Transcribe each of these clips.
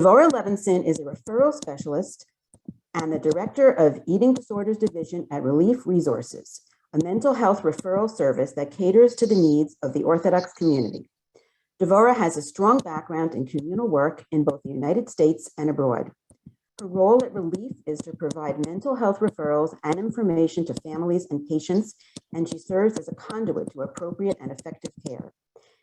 Devora Levinson is a referral specialist and the director of Eating Disorders Division at Relief Resources, a mental health referral service that caters to the needs of the Orthodox community. Devora has a strong background in communal work in both the United States and abroad. Her role at Relief is to provide mental health referrals and information to families and patients, and she serves as a conduit to appropriate and effective care.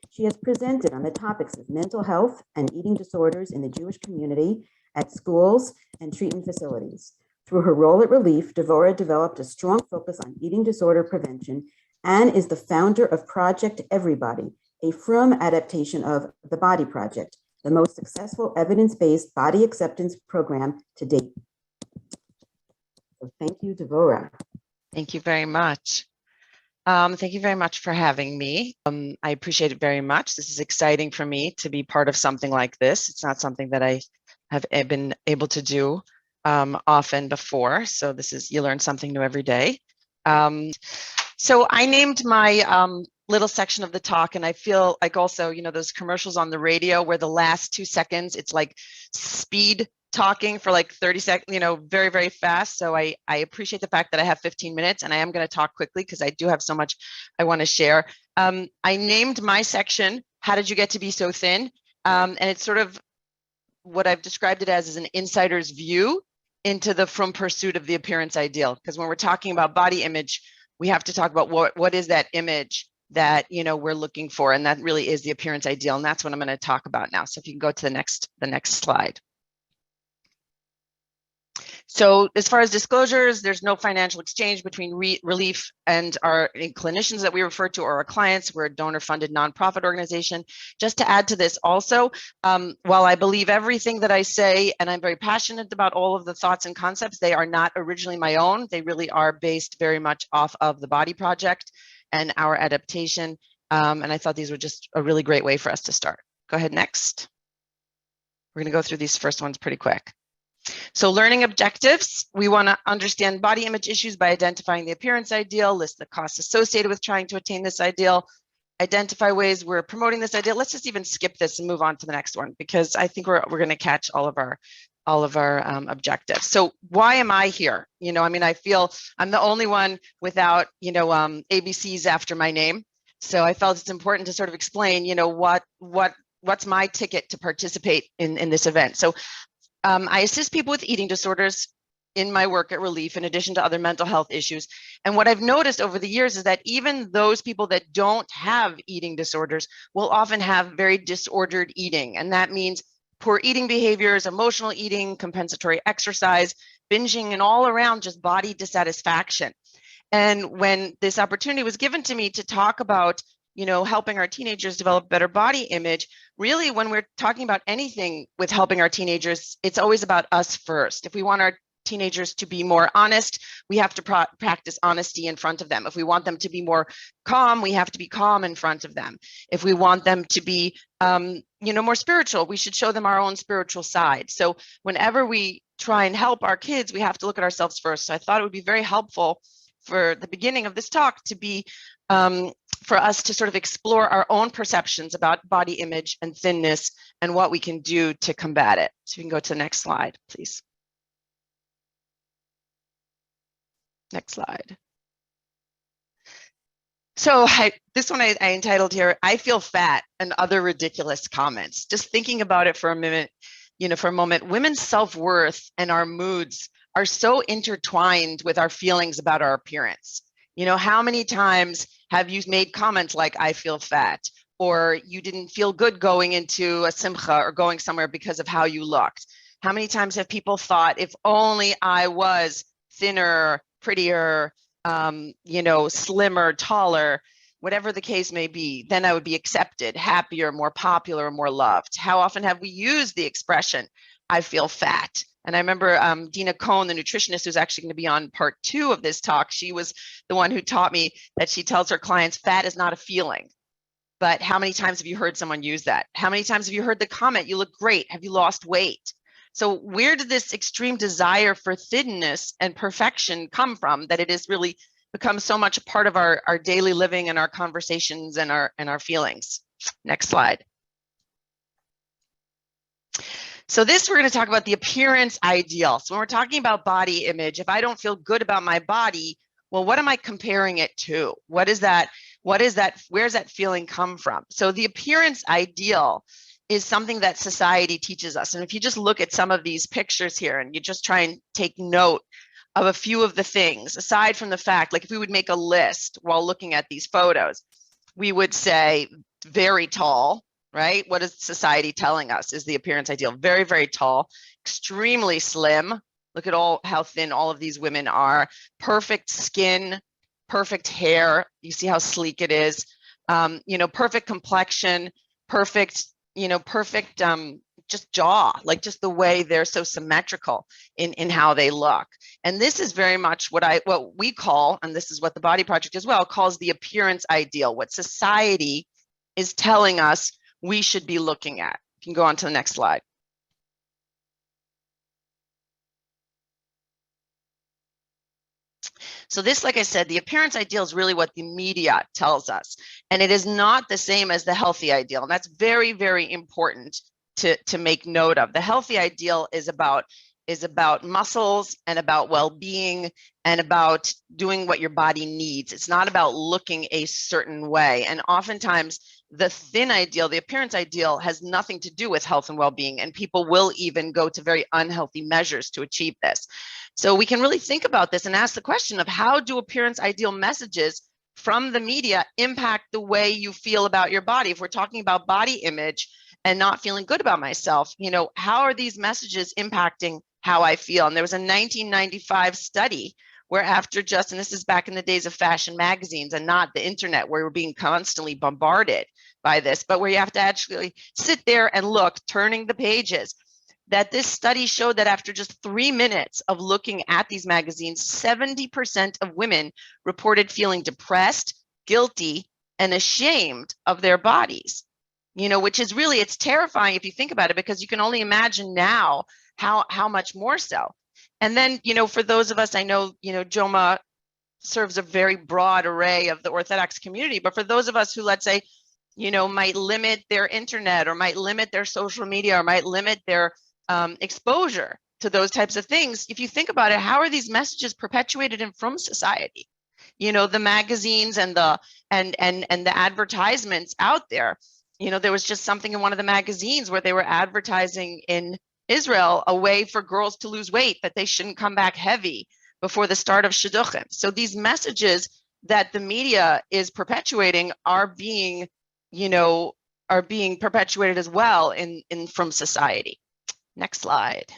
She has presented on the topics of mental health and eating disorders in the Jewish community, at schools, and treatment facilities. Through her role at Relief, Devora developed a strong focus on eating disorder prevention and is the founder of Project Everybody, a Frum adaptation of The Body Project, the most successful evidence-based body acceptance program to date. So thank you, Devora. Thank you very much. Thank you very much for having me. I appreciate it very much. This is exciting for me to be part of something like this. It's not something that I have been able to do often before. So this is, you learn something new every day. So I named my little section of the talk, and I feel like also, you know, those commercials on the radio where the last 2 seconds, it's like speed talking for like 30 seconds, you know, very, very fast. So I appreciate the fact that I have 15 minutes and I am going to talk quickly because I do have so much I want to share. I named my section, How Did You Get to Be So Thin? And it's sort of what I've described it as is an insider's view into the Frum pursuit of the appearance ideal. Because when we're talking about body image, we have to talk about what is that image that, you know, we're looking for. And that really is the appearance ideal. And that's what I'm going to talk about now. So if you can go to the next slide. So as far as disclosures, there's no financial exchange between Relief and our clinicians that we refer to or our clients. We're a donor-funded nonprofit organization. Just to add to this also, while I believe everything that I say, and I'm very passionate about all of the thoughts and concepts, they are not originally my own. They really are based very much off of the Body Project and our adaptation. And I thought these were just a really great way for us to start. Go ahead, next. We're going to go through these first ones pretty quick. So learning objectives, we want to understand body image issues by identifying the appearance ideal, list the costs associated with trying to attain this ideal, identify ways we're promoting this ideal. Let's just even skip this and move on to the next one, because I think we're going to catch all of our objectives. So why am I here? You know, I mean, I feel I'm the only one without, you know, ABCs after my name. So I felt it's important to sort of explain, you know, what's my ticket to participate in this event. So I assist people with eating disorders in my work at Relief, in addition to other mental health issues. And what I've noticed over the years is that even those people that don't have eating disorders will often have very disordered eating. And that means poor eating behaviors, emotional eating, compensatory exercise, binging, and all around just body dissatisfaction. And when this opportunity was given to me to talk about, you know, helping our teenagers develop better body image, really, when we're talking about anything with helping our teenagers, it's always about us first. If we want our teenagers to be more honest, we have to practice honesty in front of them. If we want them to be more calm, we have to be calm in front of them. If we want them to be, you know, more spiritual, we should show them our own spiritual side. So whenever we try and help our kids, we have to look at ourselves first. So I thought it would be very helpful for the beginning of this talk to be for us to sort of explore our own perceptions about body image and thinness and what we can do to combat it. So you can go to the next slide, please. Next slide. So this one I entitled here, I Feel Fat and Other Ridiculous Comments. Just thinking about it for a minute, you know, for a moment, women's self-worth and our moods are so intertwined with our feelings about our appearance. You know, how many times have you made comments like, I feel fat, or you didn't feel good going into a simcha or going somewhere because of how you looked? How many times have people thought, if only I was thinner, prettier, you know, slimmer, taller, whatever the case may be, then I would be accepted, happier, more popular, more loved? How often have we used the expression, I feel fat? And I remember Dina Cohn, the nutritionist, who's actually going to be on part 2 of this talk. She was the one who taught me that she tells her clients, fat is not a feeling. But how many times have you heard someone use that? How many times have you heard the comment, you look great, have you lost weight? So where did this extreme desire for thinness and perfection come from, that it has really become so much a part of our daily living and our conversations and our feelings? Next slide. So this, we're going to talk about the appearance ideal. So when we're talking about body image, if I don't feel good about my body, well, what am I comparing it to? What is that? Where's that feeling come from? So the appearance ideal is something that society teaches us. And if you just look at some of these pictures here and you just try and take note of a few of the things, aside from the fact, like if we would make a list while looking at these photos, we would say very tall, right? What is society telling us is the appearance ideal? Very, very tall, extremely slim. Look at how thin all of these women are. Perfect skin, perfect hair. You see how sleek it is. Perfect complexion, perfect, perfect just jaw, like just the way they're so symmetrical in how they look. And this is very much what we call, and this is what the Body Project as well calls, the appearance ideal, what society is telling us we should be looking at. You can go on to the next slide. So this, like I said, the appearance ideal is really what the media tells us. And it is not the same as the healthy ideal. And that's very, very important to make note of. The healthy ideal is about muscles and about well-being and about doing what your body needs. It's not about looking a certain way. And oftentimes the thin ideal, the appearance ideal, has nothing to do with health and well-being, and people will even go to very unhealthy measures to achieve this. So we can really think about this and ask the question of, how do appearance ideal messages from the media impact the way you feel about your body? If we're talking about body image and not feeling good about myself, how are these messages impacting how I feel? And there was a 1995 study where and this is back in the days of fashion magazines and not the internet, where we're being constantly bombarded by this, but where you have to actually sit there and look, turning the pages, that this study showed that after just 3 minutes of looking at these magazines, 70% of women reported feeling depressed, guilty, and ashamed of their bodies. Which is really, it's terrifying if you think about it, because you can only imagine now how much more so. And then, for those of us, I know, Joma serves a very broad array of the Orthodox community, but for those of us who, let's say, might limit their internet or might limit their social media or might limit their exposure to those types of things, if you think about it, how are these messages perpetuated in from society? The magazines and the advertisements out there. There was just something in one of the magazines where they were advertising in Israel a way for girls to lose weight, that they shouldn't come back heavy before the start of shidduchim. So these messages that the media is perpetuating are being perpetuated as well in from society. Next slide.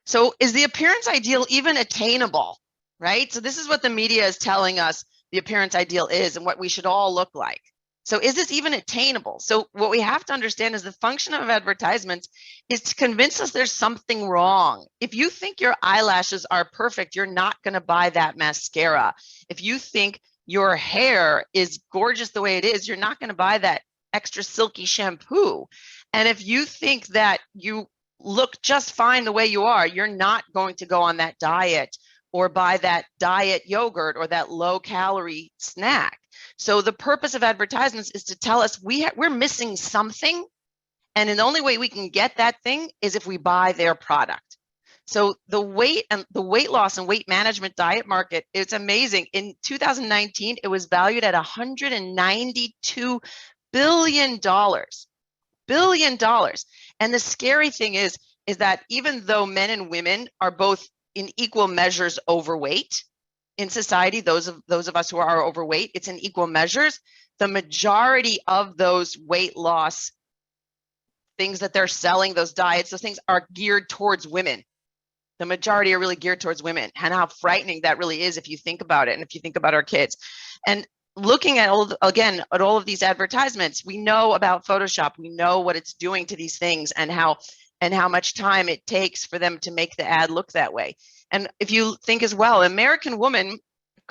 So is the appearance ideal even attainable, right? So this is what the media is telling us the appearance ideal is and what we should all look like. So is this even attainable? So what we have to understand is the function of advertisements is to convince us there's something wrong. If you think your eyelashes are perfect, you're not going to buy that mascara. If you think your hair is gorgeous the way it is, you're not going to buy that extra silky shampoo. And if you think that you look just fine the way you are, you're not going to go on that diet or buy that diet yogurt or that low calorie snack. So the purpose of advertisements is to tell us we're missing something, and the only way we can get that thing is if we buy their product. So the weight loss and weight management diet market, it's amazing. In 2019, it was valued at $192 billion. And the scary thing is that even though men and women are both in equal measures overweight in society, those of us who are overweight, it's in equal measures. The majority of those weight loss things that they're selling, those diets, those things are geared towards women. The majority are really geared towards women, and how frightening that really is if you think about it, and if you think about our kids. And looking at all of these advertisements, we know about Photoshop. We know what it's doing to these things and how much time it takes for them to make the ad look that way. And if you think as well, American woman,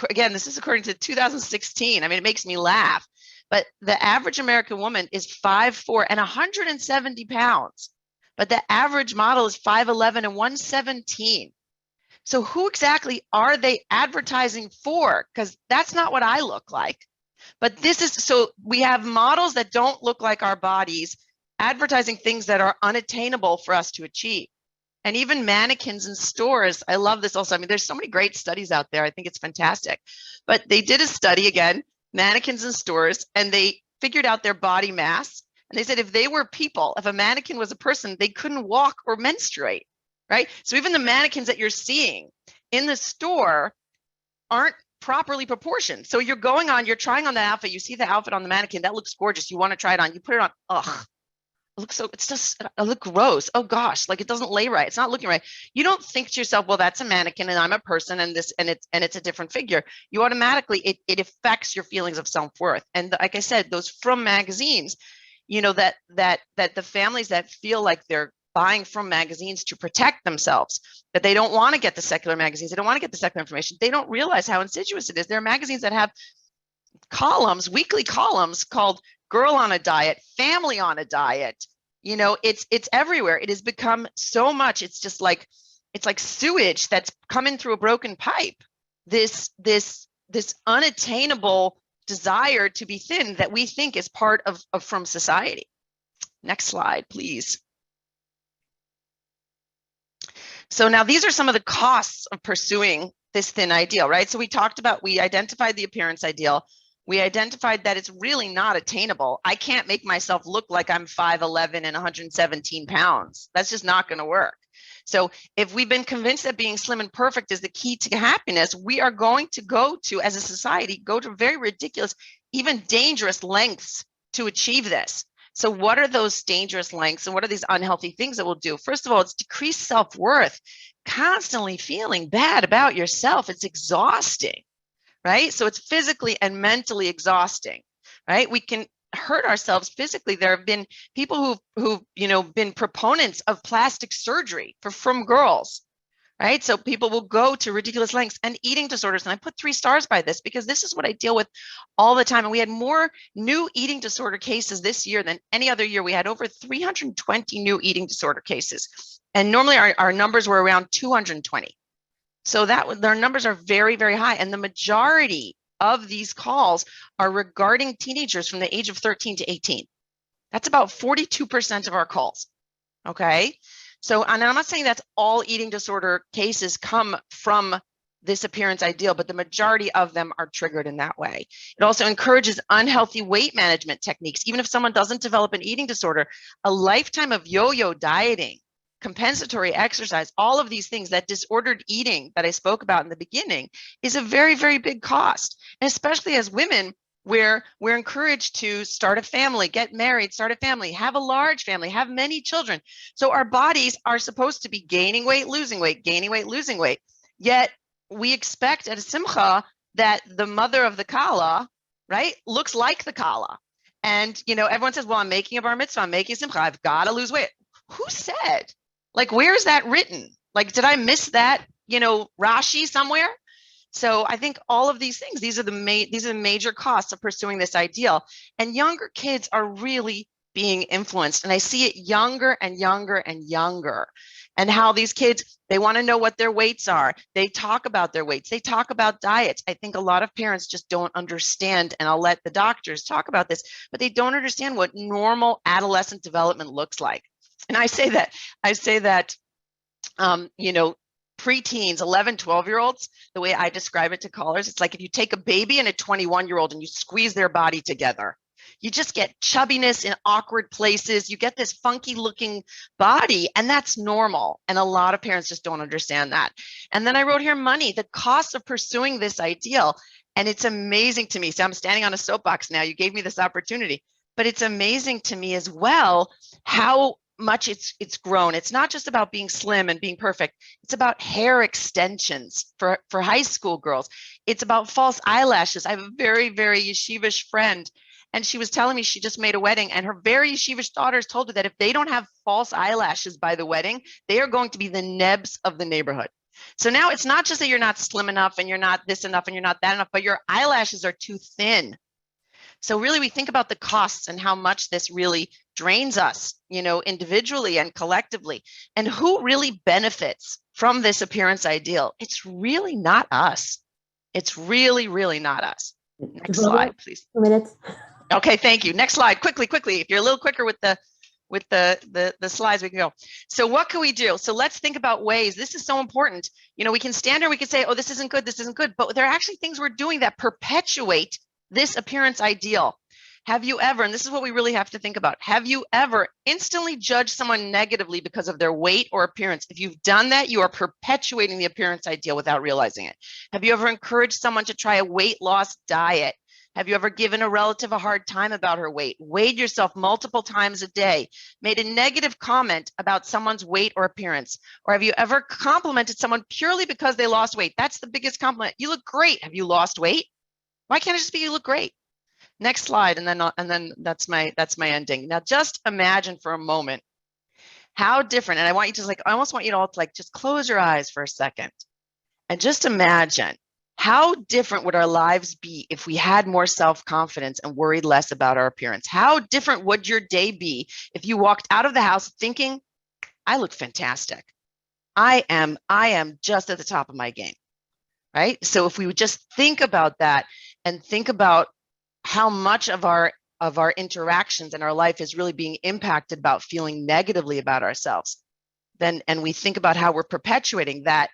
again, this is according to 2016. I mean, it makes me laugh, but the average American woman is 5'4" and 170 pounds, but the average model is 5'11" and 117. So who exactly are they advertising for? Because that's not what I look like. But this is, so we have models that don't look like our bodies, advertising things that are unattainable for us to achieve. And even mannequins in stores. I love this also. I mean, there's so many great studies out there. I think it's fantastic. But they did a study again, mannequins in stores, and they figured out their body mass. And they said if they were people, if a mannequin was a person, they couldn't walk or menstruate, right? So even the mannequins that you're seeing in the store aren't properly proportioned. So you're going on, you're trying on the outfit, you see the outfit on the mannequin, that looks gorgeous. You want to try it on, you put it on, ugh, it looks so, it's just, it look gross. Oh gosh, like it doesn't lay right. It's not looking right. You don't think to yourself, well, that's a mannequin and I'm a person and this, and it's a different figure. You automatically, it affects your feelings of self-worth. And like I said, those from magazines, you know, that the families that feel like they're buying from magazines to protect themselves, that they don't want to get the secular magazines, they don't want to get the secular information, they don't realize how insidious it is. There are magazines that have columns, weekly columns called Girl on a Diet, Family on a Diet. You know, it's everywhere. It has become so much. It's just like, it's like sewage that's coming through a broken pipe. This unattainable desire to be thin that we think is part of from society. Next slide, please. So now these are some of the costs of pursuing this thin ideal, right? So we talked about, we identified the appearance ideal. We identified that it's really not attainable. I can't make myself look like I'm 5'11" and 117 pounds. That's just not going to work. So if we've been convinced that being slim and perfect is the key to happiness, we are going to go to, as a society, go to very ridiculous, even dangerous lengths to achieve this. So what are those dangerous lengths and what are these unhealthy things that we'll do? First of all, it's decreased self-worth, constantly feeling bad about yourself. It's exhausting, right? So it's physically and mentally exhausting, right? We can hurt ourselves physically. There have been people who've you know, been proponents of plastic surgery from girls, right? So people will go to ridiculous lengths, and eating disorders. And I put 3 stars by this because this is what I deal with all the time. And we had more new eating disorder cases this year than any other year. We had over 320 new eating disorder cases. And normally our numbers were around 220. So that their numbers are very, very high. And the majority of these calls are regarding teenagers from the age of 13 to 18. That's about 42% of our calls. Okay. So, and I'm not saying that's all eating disorder cases come from this appearance ideal, but the majority of them are triggered in that way. It also encourages unhealthy weight management techniques. Even if someone doesn't develop an eating disorder, a lifetime of yo-yo dieting, compensatory exercise, all of these things, that disordered eating that I spoke about in the beginning, is a very, very big cost. And especially as women, where we're encouraged to start a family, get married, start a family, have a large family, have many children. So our bodies are supposed to be gaining weight, losing weight, gaining weight, losing weight. Yet we expect at a simcha that the mother of the kala, right, looks like the kala. And, you know, everyone says, well, I'm making a bar mitzvah, I'm making a simcha, I've got to lose weight. Who said? Like, where's that written? Like, did I miss that, you know, Rashi somewhere? So I think all of these things, these are the major costs of pursuing this ideal. And younger kids are really being influenced. And I see it younger and younger and younger. And how these kids, they want to know what their weights are. They talk about their weights. They talk about diets. I think a lot of parents just don't understand, and I'll let the doctors talk about this, but they don't understand what normal adolescent development looks like. And I say that, you know, preteens, 11, 12-year-olds, the way I describe it to callers, it's like if you take a baby and a 21-year-old and you squeeze their body together, you just get chubbiness in awkward places. You get this funky looking body, and that's normal. And a lot of parents just don't understand that. And then I wrote here money, the cost of pursuing this ideal. And it's amazing to me. So I'm standing on a soapbox now. You gave me this opportunity, but it's amazing to me as well how much it's grown. It's not just about being slim and being perfect. It's about hair extensions for high school girls. It's about false eyelashes. I have a very, very yeshivish friend, and she was telling me she just made a wedding, and her very yeshivish daughters told her that if they don't have false eyelashes by the wedding, they are going to be the nebs of the neighborhood. So now it's not just that you're not slim enough and you're not this enough and you're not that enough, but your eyelashes are too thin. So really, we think about the costs and how much this really drains us, you know, individually and collectively. And who really benefits from this appearance ideal? It's really not us. It's really, really not us. Next slide, please. 2 minutes. Okay, thank you. Next slide, quickly. If you're a little quicker with the slides, we can go. So what can we do? So let's think about ways. This is so important. We can stand here, we can say, oh, this isn't good, but there are actually things we're doing that perpetuate this appearance ideal. Have you ever, and this is what we really have to think about, have you ever instantly judged someone negatively because of their weight or appearance? If you've done that, you are perpetuating the appearance ideal without realizing it. Have you ever encouraged someone to try a weight loss diet? Have you ever given a relative a hard time about her weight, weighed yourself multiple times a day, made a negative comment about someone's weight or appearance? Or have you ever complimented someone purely because they lost weight? That's the biggest compliment. You look great. Have you lost weight? Why can't it just be you look great? Next slide, and then that's my ending. Now, just imagine for a moment how different, and I almost want you to all to just close your eyes for a second and just imagine how different would our lives be if we had more self-confidence and worried less about our appearance? How different would your day be if you walked out of the house thinking, I look fantastic. I am just at the top of my game, right? So if we would just think about that and think about how much of our interactions in our life is really being impacted about feeling negatively about ourselves, and we think about how we're perpetuating that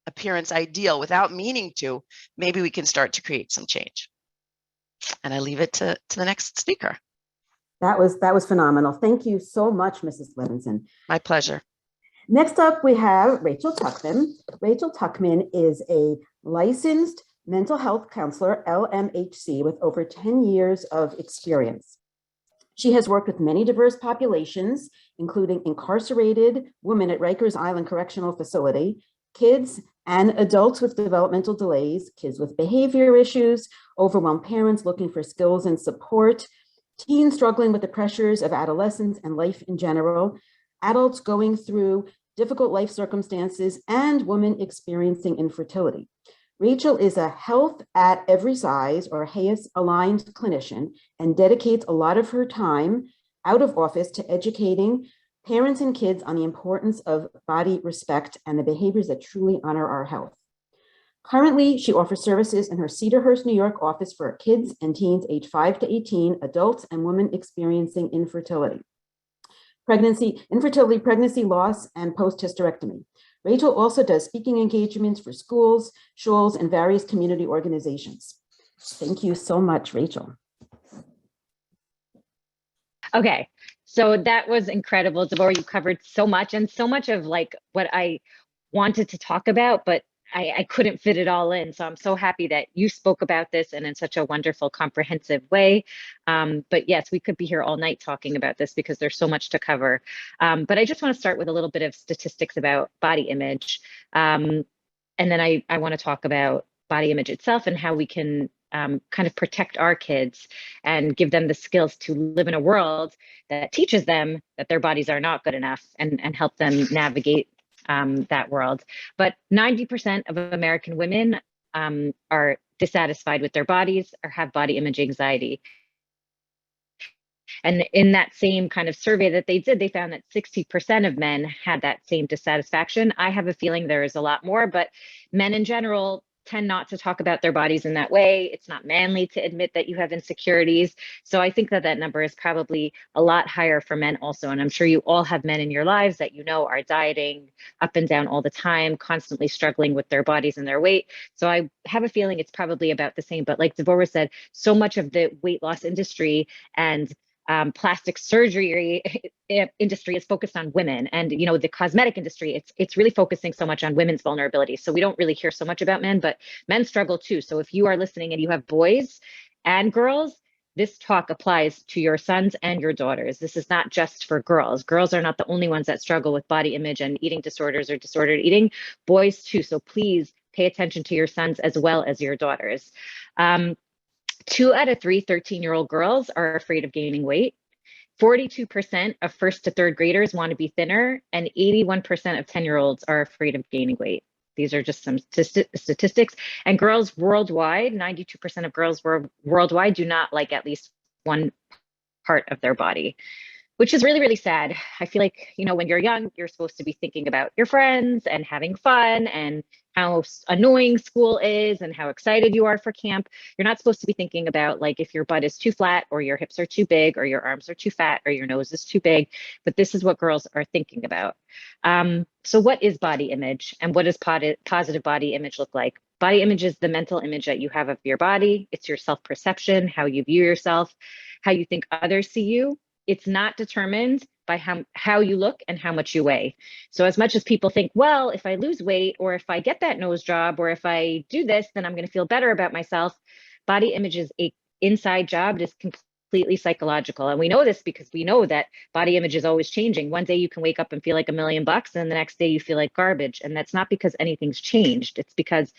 appearance ideal without meaning to, maybe we can start to create some change. And I leave it to the next speaker. That was phenomenal. Thank you so much, Mrs. Levinson. My pleasure. Next up, we have Rachel Tuckman. Rachel Tuckman is a licensed mental health counselor, LMHC, with over 10 years of experience. She has worked with many diverse populations, including incarcerated women at Rikers Island Correctional Facility, kids and adults with developmental delays, kids with behavior issues, overwhelmed parents looking for skills and support, teens struggling with the pressures of adolescence and life in general, adults going through difficult life circumstances, and women experiencing infertility. Rachel is a health at every size, or HAES aligned clinician, and dedicates a lot of her time out of office to educating parents and kids on the importance of body respect and the behaviors that truly honor our health. Currently, she offers services in her Cedarhurst, New York office for kids and teens age 5 to 18, adults and women experiencing infertility, pregnancy loss, and post-hysterectomy. Rachel also does speaking engagements for schools, shuls, and various community organizations. Thank you so much, Rachel. Okay, so that was incredible. Devorah, you covered so much, and so much of what I wanted to talk about, but I couldn't fit it all in. So I'm so happy that you spoke about this and in such a wonderful, comprehensive way. But yes, we could be here all night talking about this because there's so much to cover. But I just want to start with a little bit of statistics about body image. And then I want to talk about body image itself and how we can kind of protect our kids and give them the skills to live in a world that teaches them that their bodies are not good enough, and help them navigate that world. But 90% of American women are dissatisfied with their bodies or have body image anxiety. And in that same kind of survey that they did, they found that 60% of men had that same dissatisfaction. I have a feeling there is a lot more, but men in general tend not to talk about their bodies in that way. It's not manly to admit that you have insecurities. So I think that number is probably a lot higher for men also. And I'm sure you all have men in your lives that you know are dieting up and down all the time, constantly struggling with their bodies and their weight. So I have a feeling it's probably about the same. But like Devorah said, so much of the weight loss industry and plastic surgery industry is focused on women, and the cosmetic industry, it's really focusing so much on women's vulnerability. So we don't really hear so much about men, but men struggle too. So if you are listening and you have boys and girls, this talk applies to your sons and your daughters. This is not just for girls. Girls are not the only ones that struggle with body image and eating disorders or disordered eating. Boys too. So please pay attention to your sons as well as your daughters. 2 out of 3 13-year-old girls are afraid of gaining weight. 42% of first to third graders want to be thinner, and 81% of 10-year-olds are afraid of gaining weight. These are just some statistics. And girls worldwide, 92% of girls worldwide do not like at least one part of their body. which is really, really sad. I feel like, when you're young, you're supposed to be thinking about your friends and having fun and how annoying school is and how excited you are for camp. You're not supposed to be thinking about like if your butt is too flat or your hips are too big or your arms are too fat or your nose is too big. But this is what girls are thinking about. So what is body image and what does positive body image look like? Body image is the mental image that you have of your body. It's your self-perception, how you view yourself, how you think others see you. It's not determined by how you look and how much you weigh. So as much as people think, well, if I lose weight or if I get that nose job or if I do this, then I'm going to feel better about myself. Body image is a inside job. It is completely psychological. And we know this because we know that body image is always changing. One day you can wake up and feel like $1,000,000 and the next day you feel like garbage. And that's not because anything's changed. It's because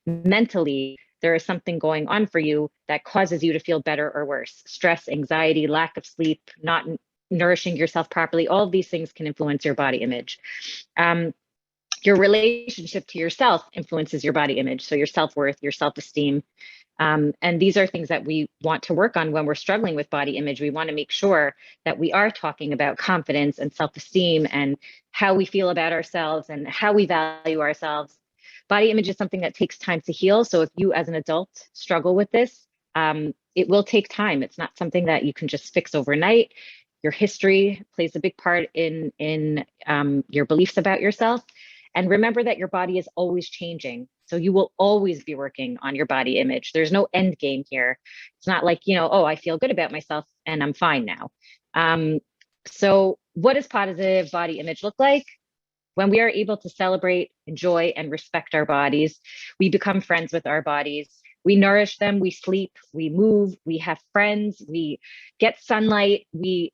mentally there is something going on for you that causes you to feel better or worse. Stress, anxiety, lack of sleep, not nourishing yourself properly, all of these things can influence your body image. Your relationship to yourself influences your body image. So your self-worth, your self-esteem. And these are things that we want to work on when we're struggling with body image. We want to make sure that we are talking about confidence and self-esteem and how we feel about ourselves and how we value ourselves. Body image is something that takes time to heal. So if you as an adult struggle with this, it will take time. It's not something that you can just fix overnight. Your history plays a big part in your beliefs about yourself. And remember that your body is always changing. So you will always be working on your body image. There's no end game here. It's not like, oh, I feel good about myself and I'm fine now. So what does positive body image look like? When we are able to celebrate, enjoy, and respect our bodies, we become friends with our bodies. We nourish them, we sleep, we move, we have friends, we get sunlight, we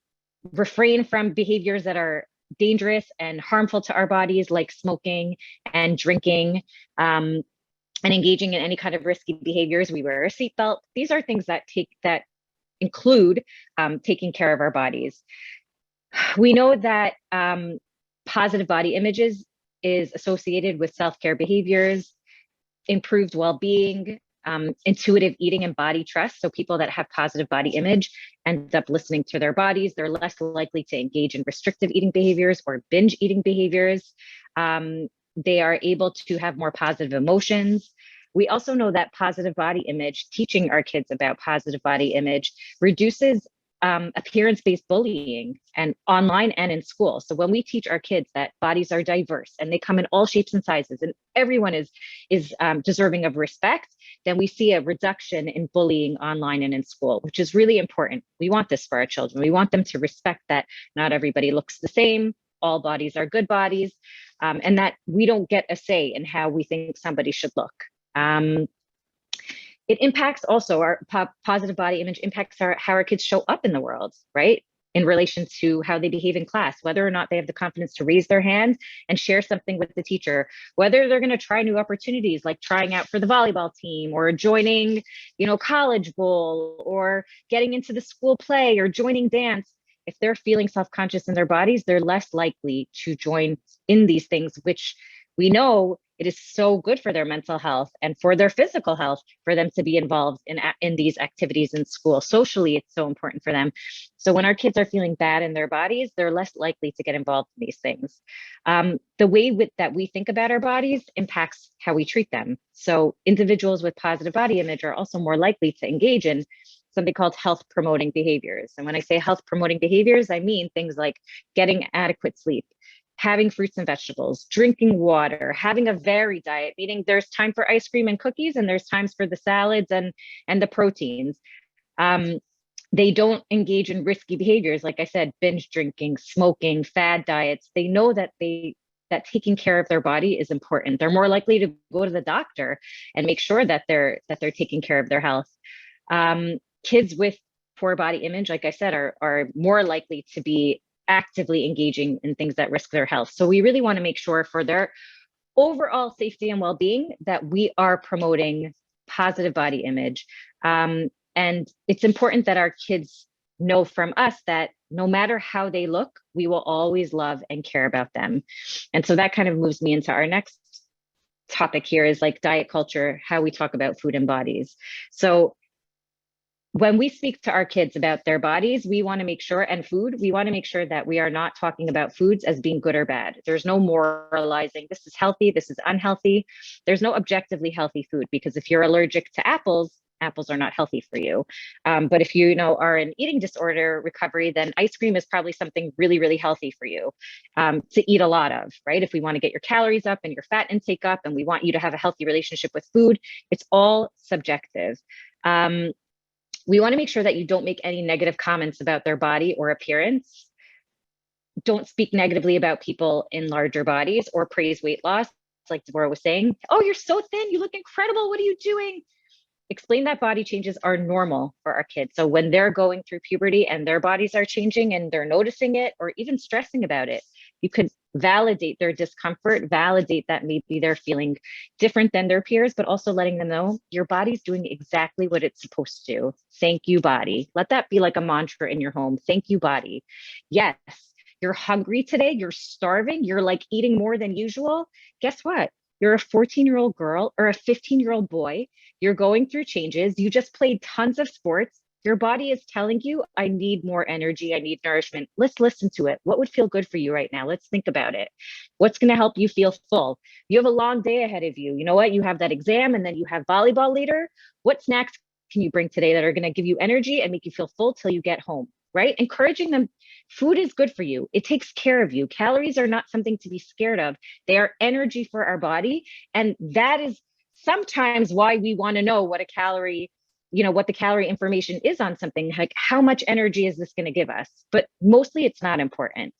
refrain from behaviors that are dangerous and harmful to our bodies, like smoking and drinking, and engaging in any kind of risky behaviors. We wear a seatbelt. These are things that include taking care of our bodies. We know that positive body images is associated with self-care behaviors, improved well-being, intuitive eating, and body trust. So people that have positive body image end up listening to their bodies. They're less likely to engage in restrictive eating behaviors or binge eating behaviors. They are able to have more positive emotions. We also know that positive body image, teaching our kids about positive body image, reduces appearance-based bullying and online and in school. So when we teach our kids that bodies are diverse and they come in all shapes and sizes and everyone is deserving of respect, then we see a reduction in bullying online and in school, which is really important. We want this for our children. We want them to respect that not everybody looks the same. All bodies are good bodies, and that we don't get a say in how we think somebody should look. It impacts also our positive body image impacts how our kids show up in the world, right? In relation to how they behave in class, whether or not they have the confidence to raise their hand and share something with the teacher, whether they're going to try new opportunities like trying out for the volleyball team or joining, college bowl or getting into the school play or joining dance. If they're feeling self-conscious in their bodies, they're less likely to join in these things, which we know it is so good for their mental health and for their physical health for them to be involved in these activities in school. Socially, it's so important for them. So when our kids are feeling bad in their bodies, they're less likely to get involved in these things. The way that we think about our bodies impacts how we treat them. So individuals with positive body image are also more likely to engage in something called health promoting behaviors. And when I say health promoting behaviors, I mean things like getting adequate sleep, having fruits and vegetables, drinking water, having a varied diet, meaning there's time for ice cream and cookies and there's times for the salads and the proteins. They don't engage in risky behaviors, like I said, binge drinking, smoking, fad diets. They know that taking care of their body is important. They're more likely to go to the doctor and make sure that they're taking care of their health. Kids with poor body image, like I said, are more likely to be actively engaging in things that risk their health. So we really want to make sure for their overall safety and well-being that we are promoting positive body image. And it's important that our kids know from us that no matter how they look, we will always love and care about them. And so that kind of moves me into our next topic here is like diet culture, how we talk about food and bodies. So when we speak to our kids about their bodies, we want to make sure, and food, we want to make sure that we are not talking about foods as being good or bad. There's no moralizing, this is healthy, this is unhealthy. There's no objectively healthy food, because if you're allergic to apples, apples are not healthy for you. But if you know are in eating disorder recovery, then ice cream is probably something really, really healthy for you to eat a lot of, right? If we want to get your calories up and your fat intake up, and we want you to have a healthy relationship with food, it's all subjective. We want to make sure that you don't make any negative comments about their body or appearance. Don't speak negatively about people in larger bodies or praise weight loss. Like Deborah was saying, oh, you're so thin, you look incredible, what are you doing? Explain that body changes are normal for our kids. So when they're going through puberty and their bodies are changing and they're noticing it or even stressing about it, you could validate their discomfort, validate that maybe they're feeling different than their peers, but also letting them know your body's doing exactly what it's supposed to. Thank you, body. Let that be like a mantra in your home. Thank you, body. Yes, you're hungry today, you're starving, you're like eating more than usual. Guess what? You're a 14-year-old girl or a 15-year-old boy. You're going through changes. You just played tons of sports. Your body is telling you, I need more energy. I need nourishment. Let's listen to it. What would feel good for you right now? Let's think about it. What's going to help you feel full? You have a long day ahead of you. You know what? You have that exam and then you have volleyball later. What snacks can you bring today that are going to give you energy and make you feel full till you get home? Right? Encouraging them. Food is good for you. It takes care of you. Calories are not something to be scared of. They are energy for our body. And that is sometimes why we want to know what a calorie, what the calorie information is on something, like how much energy is this going to give us? But mostly it's not important.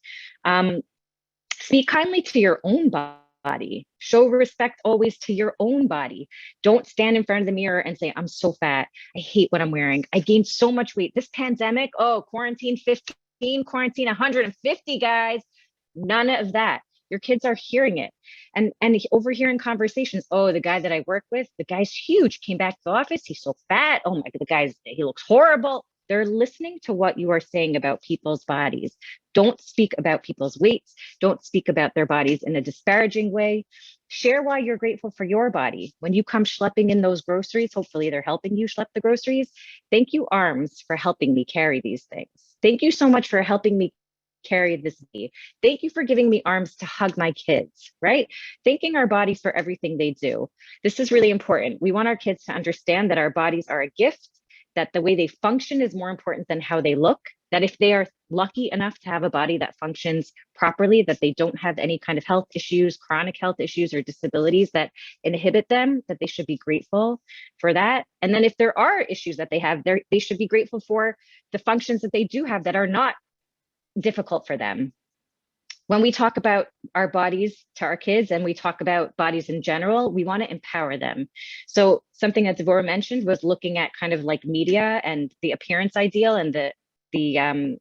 Speak kindly to your own body. Show respect always to your own body. Don't stand in front of the mirror and say, I'm so fat. I hate what I'm wearing. I gained so much weight. This pandemic, quarantine 15, quarantine 150, guys. None of that. Your kids are hearing it and overhearing conversations. Oh, the guy that I work with, the guy's huge, came back to the office. He's so fat. Oh my, he looks horrible. They're listening to what you are saying about people's bodies. Don't speak about people's weights. Don't speak about their bodies in a disparaging way. Share why you're grateful for your body. When you come schlepping in those groceries, hopefully they're helping you schlep the groceries. Thank you, arms, for helping me carry these things. Thank you so much for helping me carry this day. Thank you for giving me arms to hug my kids, right? Thanking our bodies for everything they do. This is really important. We want our kids to understand that our bodies are a gift, that the way they function is more important than how they look, that if they are lucky enough to have a body that functions properly, that they don't have any kind of health issues, chronic health issues or disabilities that inhibit them, that they should be grateful for that. And then if there are issues that they have, they should be grateful for the functions that they do have that are not difficult for them. When we talk about our bodies to our kids and we talk about bodies in general, we want to empower them. So something that Devorah mentioned was looking at kind of like media and the appearance ideal and the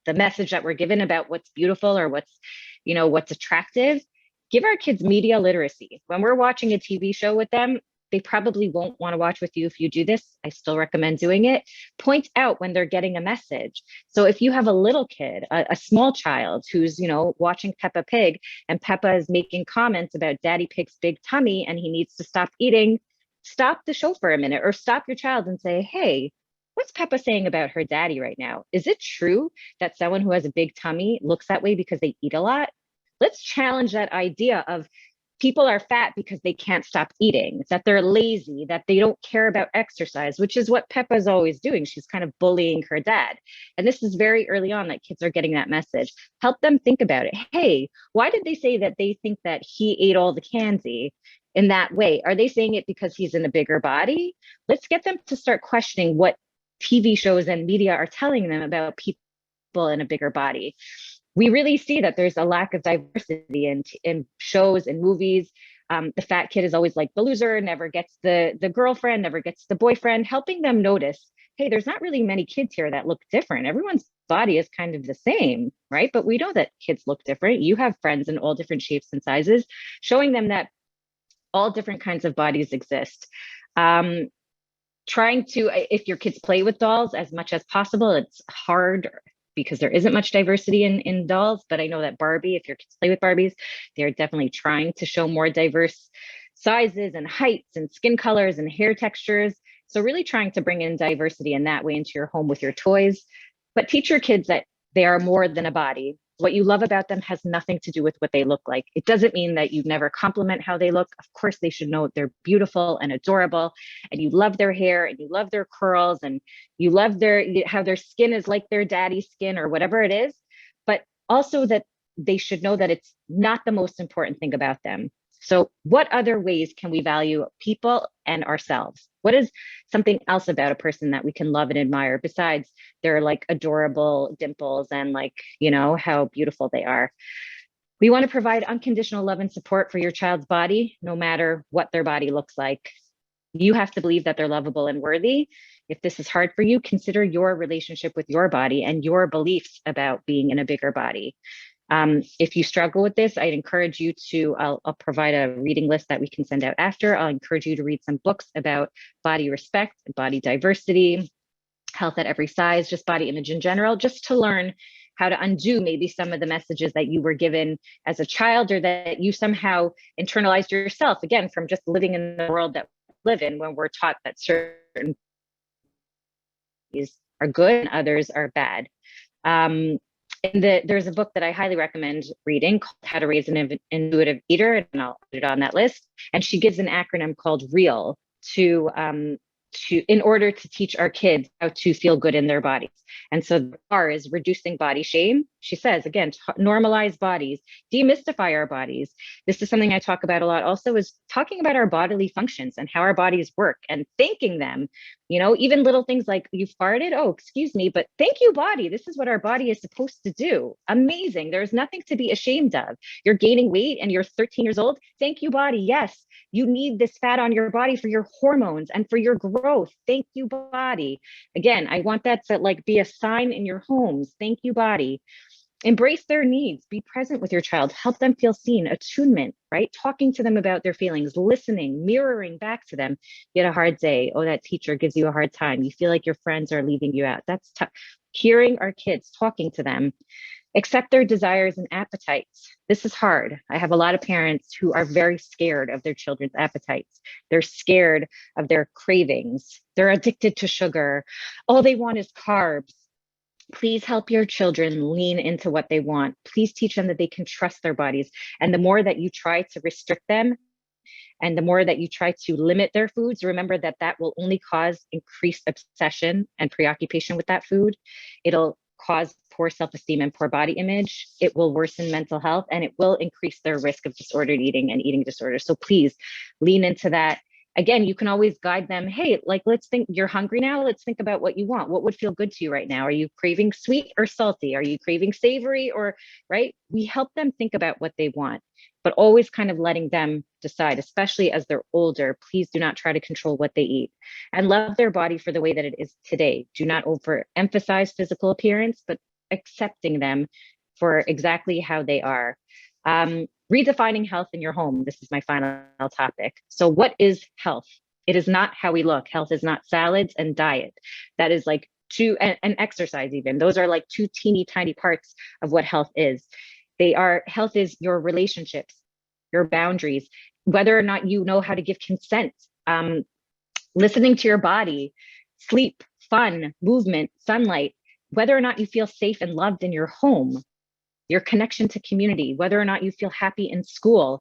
message that we're given about what's beautiful or what's attractive. Give our kids media literacy. When we're watching a TV show with them, they probably won't want to watch with you if you do this. I still recommend doing it. Point out when they're getting a message. So if you have a little kid, a small child who's, watching Peppa Pig and Peppa is making comments about Daddy Pig's big tummy and he needs to stop eating, stop the show for a minute or stop your child and say, hey, what's Peppa saying about her daddy right now? Is it true that someone who has a big tummy looks that way because they eat a lot? Let's challenge that idea of people are fat because they can't stop eating, that they're lazy, that they don't care about exercise, which is what Peppa's always doing. She's kind of bullying her dad. And this is very early on that kids are getting that message. Help them think about it. Hey, why did they say that they think that he ate all the candy in that way? Are they saying it because he's in a bigger body? Let's get them to start questioning what TV shows and media are telling them about people in a bigger body. We really see that there's a lack of diversity in shows and movies. The fat kid is always like the loser, never gets the girlfriend, never gets the boyfriend, helping them notice, hey, there's not really many kids here that look different. Everyone's body is kind of the same, right? But we know that kids look different. You have friends in all different shapes and sizes, showing them that all different kinds of bodies exist. Trying to, if your kids play with dolls as much as possible, it's hard because there isn't much diversity in dolls, but I know that Barbie, if your kids play with Barbies, they're definitely trying to show more diverse sizes and heights and skin colors and hair textures. So really trying to bring in diversity in that way into your home with your toys, but teach your kids that they are more than a body. What you love about them has nothing to do with what they look like. It doesn't mean that you never compliment how they look. Of course, they should know they're beautiful and adorable, and you love their hair and you love their curls and you love how their skin is like their daddy's skin or whatever it is. But also that they should know that it's not the most important thing about them. So what other ways can we value people and ourselves? What is something else about a person that we can love and admire besides their like adorable dimples and like, how beautiful they are? We want to provide unconditional love and support for your child's body, no matter what their body looks like. You have to believe that they're lovable and worthy. If this is hard for you, consider your relationship with your body and your beliefs about being in a bigger body. If you struggle with this, I'd encourage you to, I'll provide a reading list that we can send out after. I'll encourage you to read some books about body respect, body diversity, health at every size, just body image in general, just to learn how to undo maybe some of the messages that you were given as a child or that you somehow internalized yourself, again, from just living in the world that we live in, when we're taught that certain are good and others are bad. There's a book that I highly recommend reading called How to Raise an Intuitive Eater, and I'll put it on that list. And she gives an acronym called REAL in order to teach our kids how to feel good in their bodies. And so the R is reducing body shame. She says, again, normalize bodies, demystify our bodies. This is something I talk about a lot also, is talking about our bodily functions and how our bodies work and thanking them. Even little things like you farted. Oh, excuse me, but thank you, body. This is what our body is supposed to do. Amazing. There's nothing to be ashamed of. You're gaining weight and you're 13 years old. Thank you, body. Yes, you need this fat on your body for your hormones and for your growth. Thank you, body. Again, I want that to like be a sign in your homes. Thank you, body. Embrace their needs, be present with your child, help them feel seen, attunement, right? Talking to them about their feelings, listening, mirroring back to them. You had a hard day. Oh, that teacher gives you a hard time. You feel like your friends are leaving you out. That's tough. Hearing our kids, talking to them, accept their desires and appetites. This is hard. I have a lot of parents who are very scared of their children's appetites. They're scared of their cravings. They're addicted to sugar. All they want is carbs. Please help your children lean into what they want. Please teach them that they can trust their bodies. And the more that you try to restrict them and the more that you try to limit their foods, remember that that will only cause increased obsession and preoccupation with that food. It'll cause poor self-esteem and poor body image. It will worsen mental health and it will increase their risk of disordered eating and eating disorders. So please lean into that. Again, you can always guide them. Hey, like, let's think, you're hungry now. Let's think about what you want. What would feel good to you right now? Are you craving sweet or salty? Are you craving savory or, right? We help them think about what they want, but always kind of letting them decide, especially as they're older. Please do not try to control what they eat and love their body for the way that it is today. Do not overemphasize physical appearance, but accepting them for exactly how they are. Redefining health in your home. This is my final topic. So what is health? It is not how we look. Health is not salads and diet. That is like and exercise even. Those are like two teeny tiny parts of what health is. Health is your relationships, your boundaries, whether or not you know how to give consent, listening to your body, sleep, fun, movement, sunlight, whether or not you feel safe and loved in your home, your connection to community, whether or not you feel happy in school,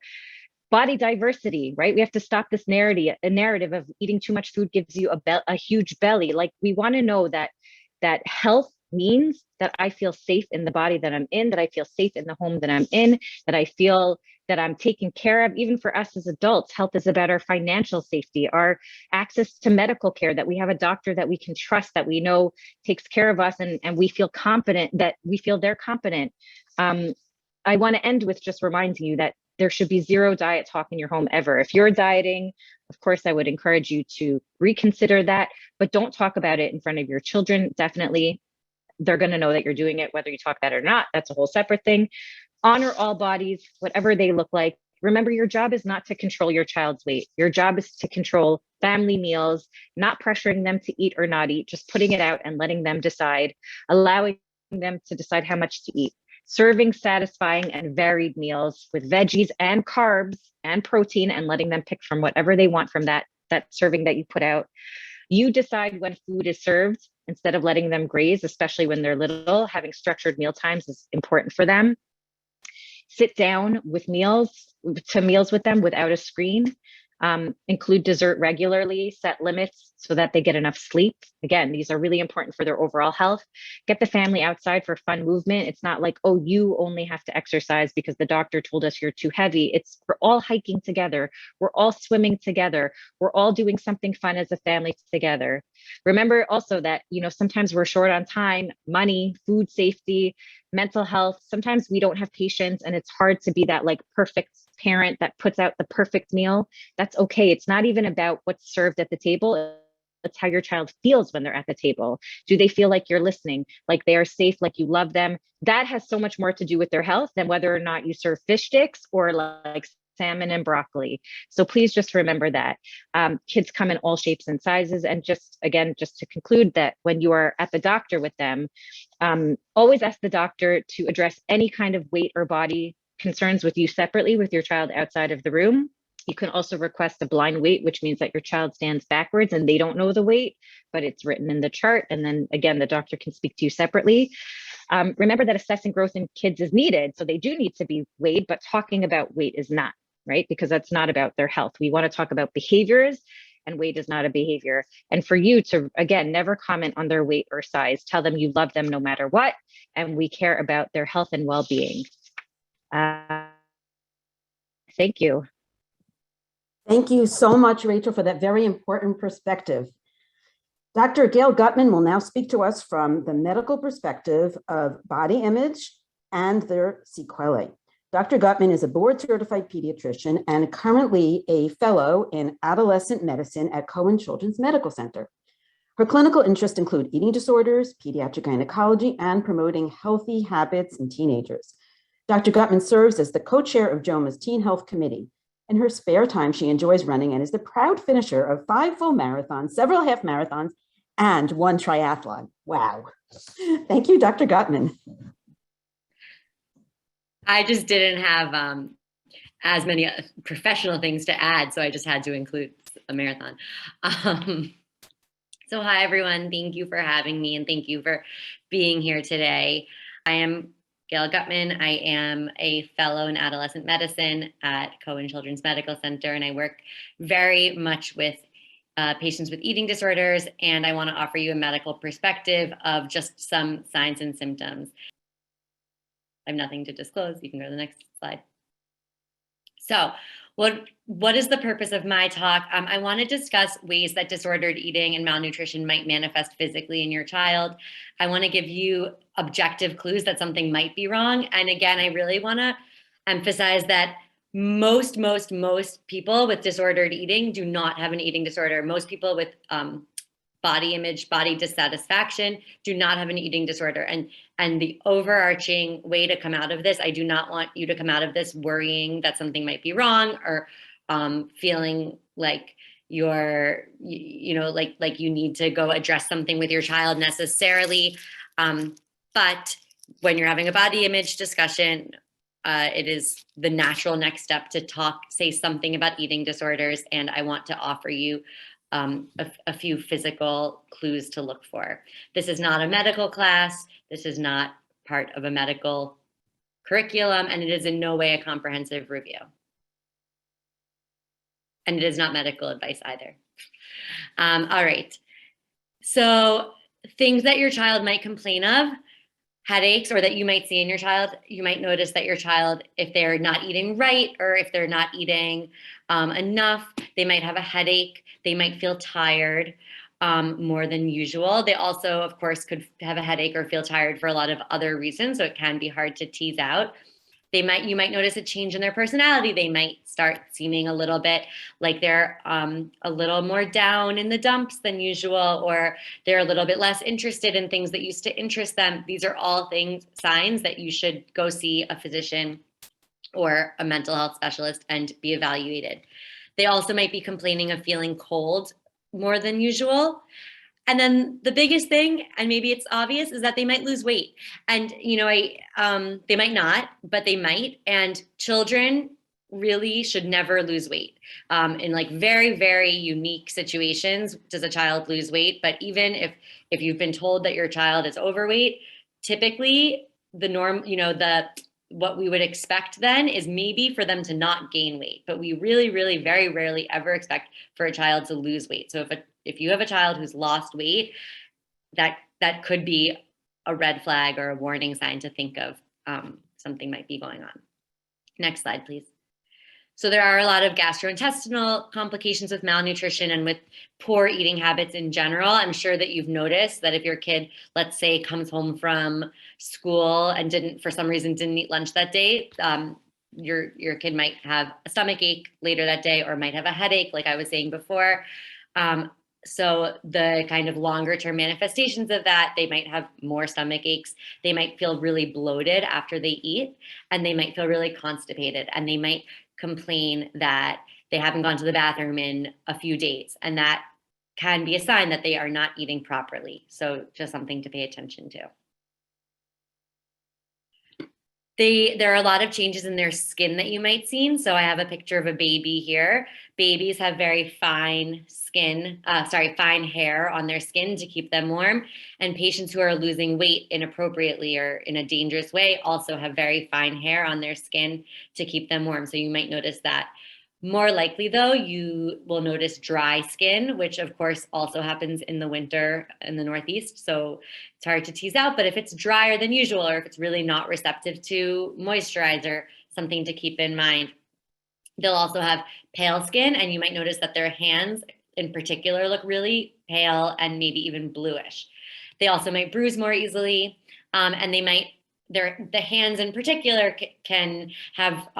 body diversity, right? We have to stop this narrative of eating too much food gives you a huge belly. Like, we want to know that health means that I feel safe in the body that I'm in, that I feel safe in the home that I'm in, that I feel that I'm taken care of. Even for us as adults, health is about our financial safety, our access to medical care, that we have a doctor that we can trust, that we know takes care of us, and we feel confident, that we feel they're competent. I want to end with just reminding you that there should be zero diet talk in your home ever. If you're dieting, of course, I would encourage you to reconsider that, but don't talk about it in front of your children. Definitely, they're going to know that you're doing it, whether you talk about it or not. That's a whole separate thing. Honor all bodies, whatever they look like. Remember, your job is not to control your child's weight. Your job is to control family meals, not pressuring them to eat or not eat, just putting it out and letting them decide, allowing them to decide how much to eat. Serving satisfying and varied meals with veggies and carbs and protein, and letting them pick from whatever they want from that serving that you put out. You decide when food is served instead of letting them graze, especially when they're little. Having structured meal times is important for them. Sit down with meals with them without a screen. Include dessert regularly, set limits so that they get enough sleep. Again, these are really important for their overall health. Get the family outside for fun movement. It's not like, oh, you only have to exercise because the doctor told us you're too heavy. It's we're all hiking together. We're all swimming together. We're all doing something fun as a family together. Remember also that, sometimes we're short on time, money, food safety, mental health. Sometimes we don't have patience and it's hard to be that like perfect parent that puts out the perfect meal. That's okay. It's not even about what's served at the table. It's how your child feels when they're at the table. Do they feel like you're listening, like they are safe, like you love them? That has so much more to do with their health than whether or not you serve fish sticks or like salmon and broccoli. So please just remember that. Kids come in all shapes and sizes. And just to conclude that when you are at the doctor with them, always ask the doctor to address any kind of weight or body concerns with you separately with your child outside of the room. You can also request a blind weight, which means that your child stands backwards and they don't know the weight, but it's written in the chart. And then again, the doctor can speak to you separately. Remember that assessing growth in kids is needed. So they do need to be weighed, but talking about weight is not, right? Because that's not about their health. We want to talk about behaviors, and weight is not a behavior. And for you to, again, never comment on their weight or size. Tell them you love them no matter what, and we care about their health and well-being. Thank you. Thank you so much, Rachel, for that very important perspective. Dr. Gail Gutman will now speak to us from the medical perspective of body image and their sequelae. Dr. Gutman is a board-certified pediatrician and currently a fellow in adolescent medicine at Cohen Children's Medical Center. Her clinical interests include eating disorders, pediatric gynecology, and promoting healthy habits in teenagers. Dr. Gutman serves as the co-chair of JOMA's Teen Health Committee. In her spare time, she enjoys running and is the proud finisher of 5 full marathons, several half marathons, and 1 triathlon. Wow. Thank you, Dr. Gutman. I just didn't have as many professional things to add, so I just had to include a marathon. So hi, everyone. Thank you for having me, and thank you for being here today. I am Gail Gutman. I am a fellow in adolescent medicine at Cohen Children's Medical Center, and I work very much with patients with eating disorders, and I want to offer you a medical perspective of just some signs and symptoms. I have nothing to disclose. You can go to the next slide. So what is the purpose of my talk? I want to discuss ways that disordered eating and malnutrition might manifest physically in your child. I want to give you objective clues that something might be wrong. And again, I really want to emphasize that most people with disordered eating do not have an eating disorder. Most people with body image, body dissatisfaction do not have an eating disorder. And the overarching way to come out of this, I do not want you to come out of this worrying that something might be wrong or feeling like you're, like you need to go address something with your child necessarily. But when you're having a body image discussion, it is the natural next step to say something about eating disorders. And I want to offer you a few physical clues to look for. This is not a medical class. This is not part of a medical curriculum, and it is in no way a comprehensive review. And it is not medical advice either. All right. So things that your child might complain of: headaches, or that you might see in your child. You might notice that your child, if they're not eating right or if they're not eating enough, they might have a headache. They might feel tired more than usual. They also, of course, could have a headache or feel tired for a lot of other reasons, so it can be hard to tease out. You might notice a change in their personality. They might start seeming a little bit like they're a little more down in the dumps than usual, or they're a little bit less interested in things that used to interest them. These are all signs that you should go see a physician or a mental health specialist and be evaluated. They also might be complaining of feeling cold more than usual. And then the biggest thing, and maybe it's obvious, is that they might lose weight. And, they might not, but they might. And children really should never lose weight. In like very, very unique situations, does a child lose weight? But even if you've been told that your child is overweight, typically the norm, what we would expect then is maybe for them to not gain weight, but we really, really very rarely ever expect for a child to lose weight. So if you have a child who's lost weight, that could be a red flag or a warning sign to think of something might be going on. Next slide, please. So there are a lot of gastrointestinal complications with malnutrition and with poor eating habits in general. I'm sure that you've noticed that if your kid, let's say, comes home from school and for some reason didn't eat lunch that day, your kid might have a stomach ache later that day or might have a headache, like I was saying before. So the kind of longer term manifestations of that, they might have more stomach aches. They might feel really bloated after they eat, and they might feel really constipated, and they might complain that they haven't gone to the bathroom in a few days. And that can be a sign that they are not eating properly. So just something to pay attention to. There are a lot of changes in their skin that you might see. So I have a picture of a baby here. Babies have very fine fine hair on their skin to keep them warm. And patients who are losing weight inappropriately or in a dangerous way also have very fine hair on their skin to keep them warm. So you might notice that. More likely, though, you will notice dry skin, which of course also happens in the winter in the Northeast. So it's hard to tease out, but if it's drier than usual, or if it's really not receptive to moisturizer, something to keep in mind. They'll also have pale skin, and you might notice that their hands in particular look really pale and maybe even bluish. They also might bruise more easily, and the hands in particular can have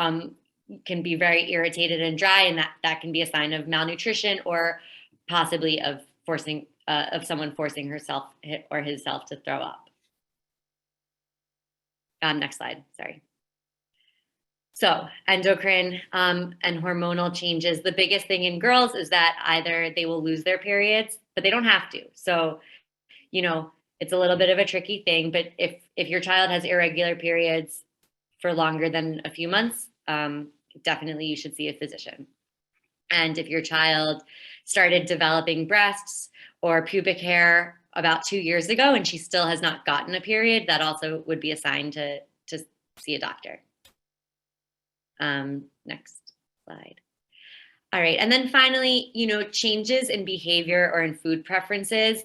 can be very irritated and dry, and that can be a sign of malnutrition or possibly of someone forcing herself or himself to throw up. Next slide, sorry. So endocrine and hormonal changes. The biggest thing in girls is that either they will lose their periods, but they don't have to. So, it's a little bit of a tricky thing, but if your child has irregular periods for longer than a few months, definitely you should see a physician. And if your child started developing breasts or pubic hair about 2 years ago and she still has not gotten a period, that also would be a sign to see a doctor. Next slide. All right. And then finally, changes in behavior or in food preferences.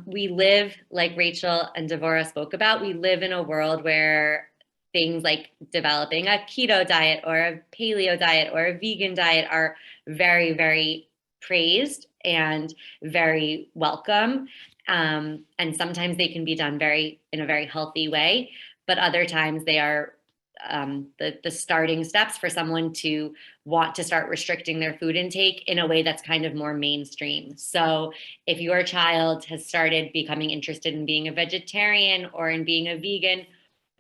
We live, like Rachel and Devora spoke about, we live in a world where things like developing a keto diet or a paleo diet or a vegan diet are very, very praised and very welcome. And sometimes they can be done in a very healthy way, but other times they are the starting steps for someone to want to start restricting their food intake in a way that's kind of more mainstream. So if your child has started becoming interested in being a vegetarian or in being a vegan,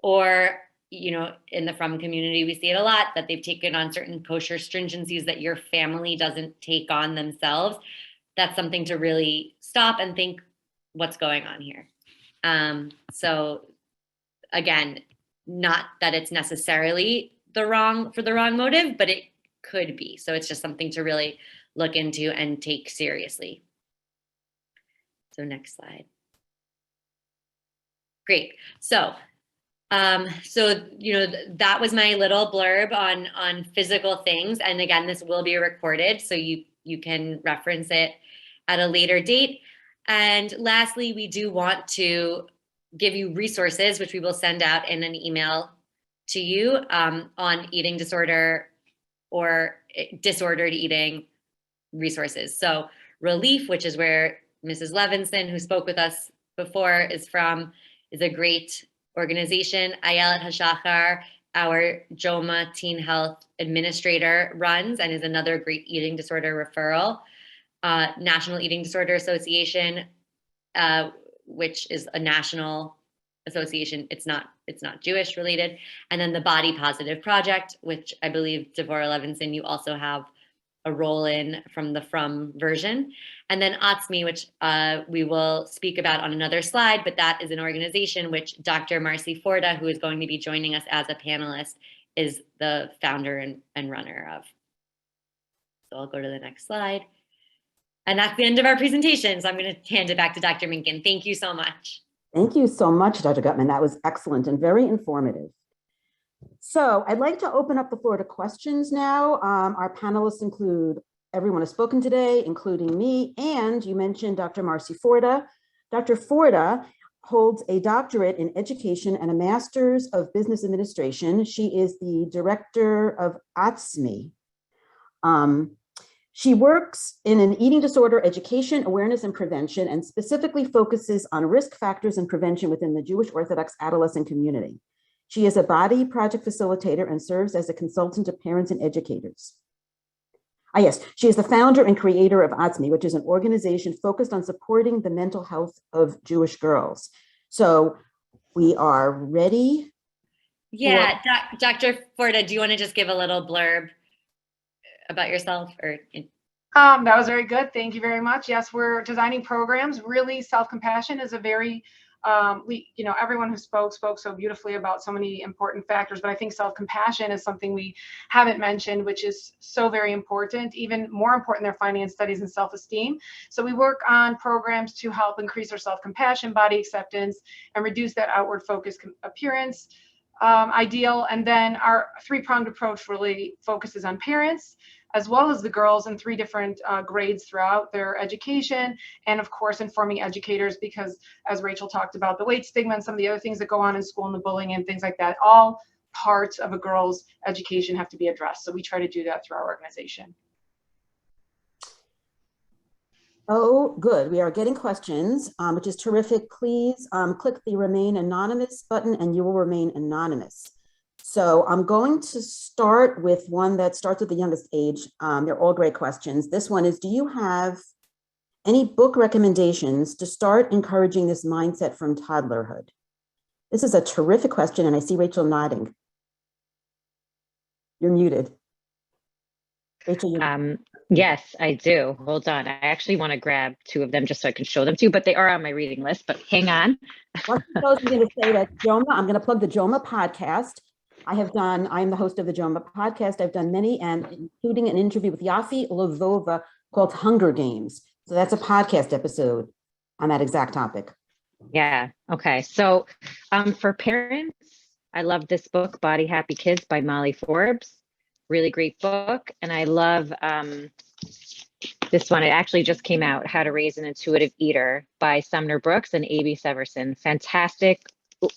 or in the Frum community, we see it a lot, that they've taken on certain kosher stringencies that your family doesn't take on themselves, that's something to really stop and think, what's going on here? So again, not that it's necessarily for the wrong motive, but it could be. So it's just something to really look into and take seriously. So next slide. Great. So that was my little blurb on physical things. And again, this will be recorded, so you can reference it at a later date. And lastly, we do want to give you resources, which we will send out in an email to you on eating disorder or disordered eating resources. So Relief, which is where Mrs. Levinson, who spoke with us before, is from, is a great organization. Ayelet Hashachar, our JOMA Teen Health Administrator, runs and is another great eating disorder referral. National Eating Disorder Association, which is a national association. It's not Jewish related. And then the Body Positive Project, which I believe, Devorah Levinson, you also have a role in from the Frum version. And then Atzmi, which we will speak about on another slide, but that is an organization which Dr. Marcy Forda, who is going to be joining us as a panelist, is the founder and runner of. So I'll go to the next slide. And that's the end of our presentation. So I'm going to hand it back to Dr. Minkin. Thank you so much. Thank you so much, Dr. Gutman. That was excellent and very informative. So I'd like to open up the floor to questions now. Our panelists include everyone who's spoken today, including me, and you mentioned Dr. Marcy Forda. Dr. Forda holds a doctorate in education and a master's of business administration. She is the director of ATSME. She works in an eating disorder education, awareness, and prevention, and specifically focuses on risk factors and prevention within the Jewish Orthodox adolescent community. She is a body project facilitator and serves as a consultant to parents and educators. Yes, she is the founder and creator of ATSME, which is an organization focused on supporting the mental health of Jewish girls. So we are ready. Yeah, Dr. Forda, do you want to just give a little blurb about yourself? Or that was very good. Thank you very much. Yes, we're designing programs. Really, self-compassion is a very, everyone who spoke so beautifully about so many important factors, but I think self-compassion is something we haven't mentioned, which is so very important, even more important than finding in studies in self-esteem. So we work on programs to help increase our self-compassion, body acceptance, and reduce that outward focus appearance ideal. And then our three-pronged approach really focuses on parents, as well as the girls in three different grades throughout their education, and of course informing educators, because as Rachel talked about, the weight stigma and some of the other things that go on in school and the bullying and things like that, all parts of a girl's education have to be addressed. So we try to do that through our organization. Oh, good. We are getting questions, which is terrific. Please click the Remain Anonymous button and you will remain anonymous. So I'm going to start with one that starts with the youngest age. They're all great questions. This one is, do you have any book recommendations to start encouraging this mindset from toddlerhood? This is a terrific question, and I see Rachel nodding. You're muted. Rachel, Yes, I do. Hold on. I actually want to grab two of them just so I can show them to you, but they are on my reading list, but hang on. I'm going to say that JOMA, I'm going to plug the JOMA podcast. I am the host of the JOMA podcast. I've done many, and including an interview with Yafi Lovova called Hunger Games. So that's a podcast episode on that exact topic. Yeah. Okay. So for parents, I love this book, Body Happy Kids by Molly Forbes. Really great book. And I love this one. It actually just came out, How to Raise an Intuitive Eater by Sumner Brooks and A.B. Severson. Fantastic.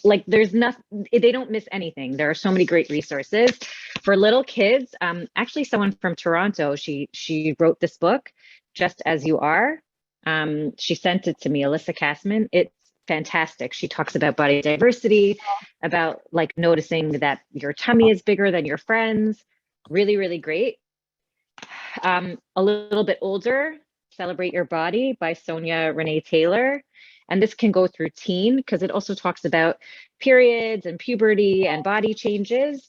Like there's nothing, they don't miss anything. There are so many great resources for little kids. Actually, someone from Toronto, she wrote this book, Just As You Are. She sent it to me, Alyssa Kassman. It's fantastic. She talks about body diversity, about like noticing that your tummy is bigger than your friends. Really, really great. A little bit older, Celebrate Your Body by Sonia Renee Taylor. And this can go through teen because it also talks about periods and puberty and body changes.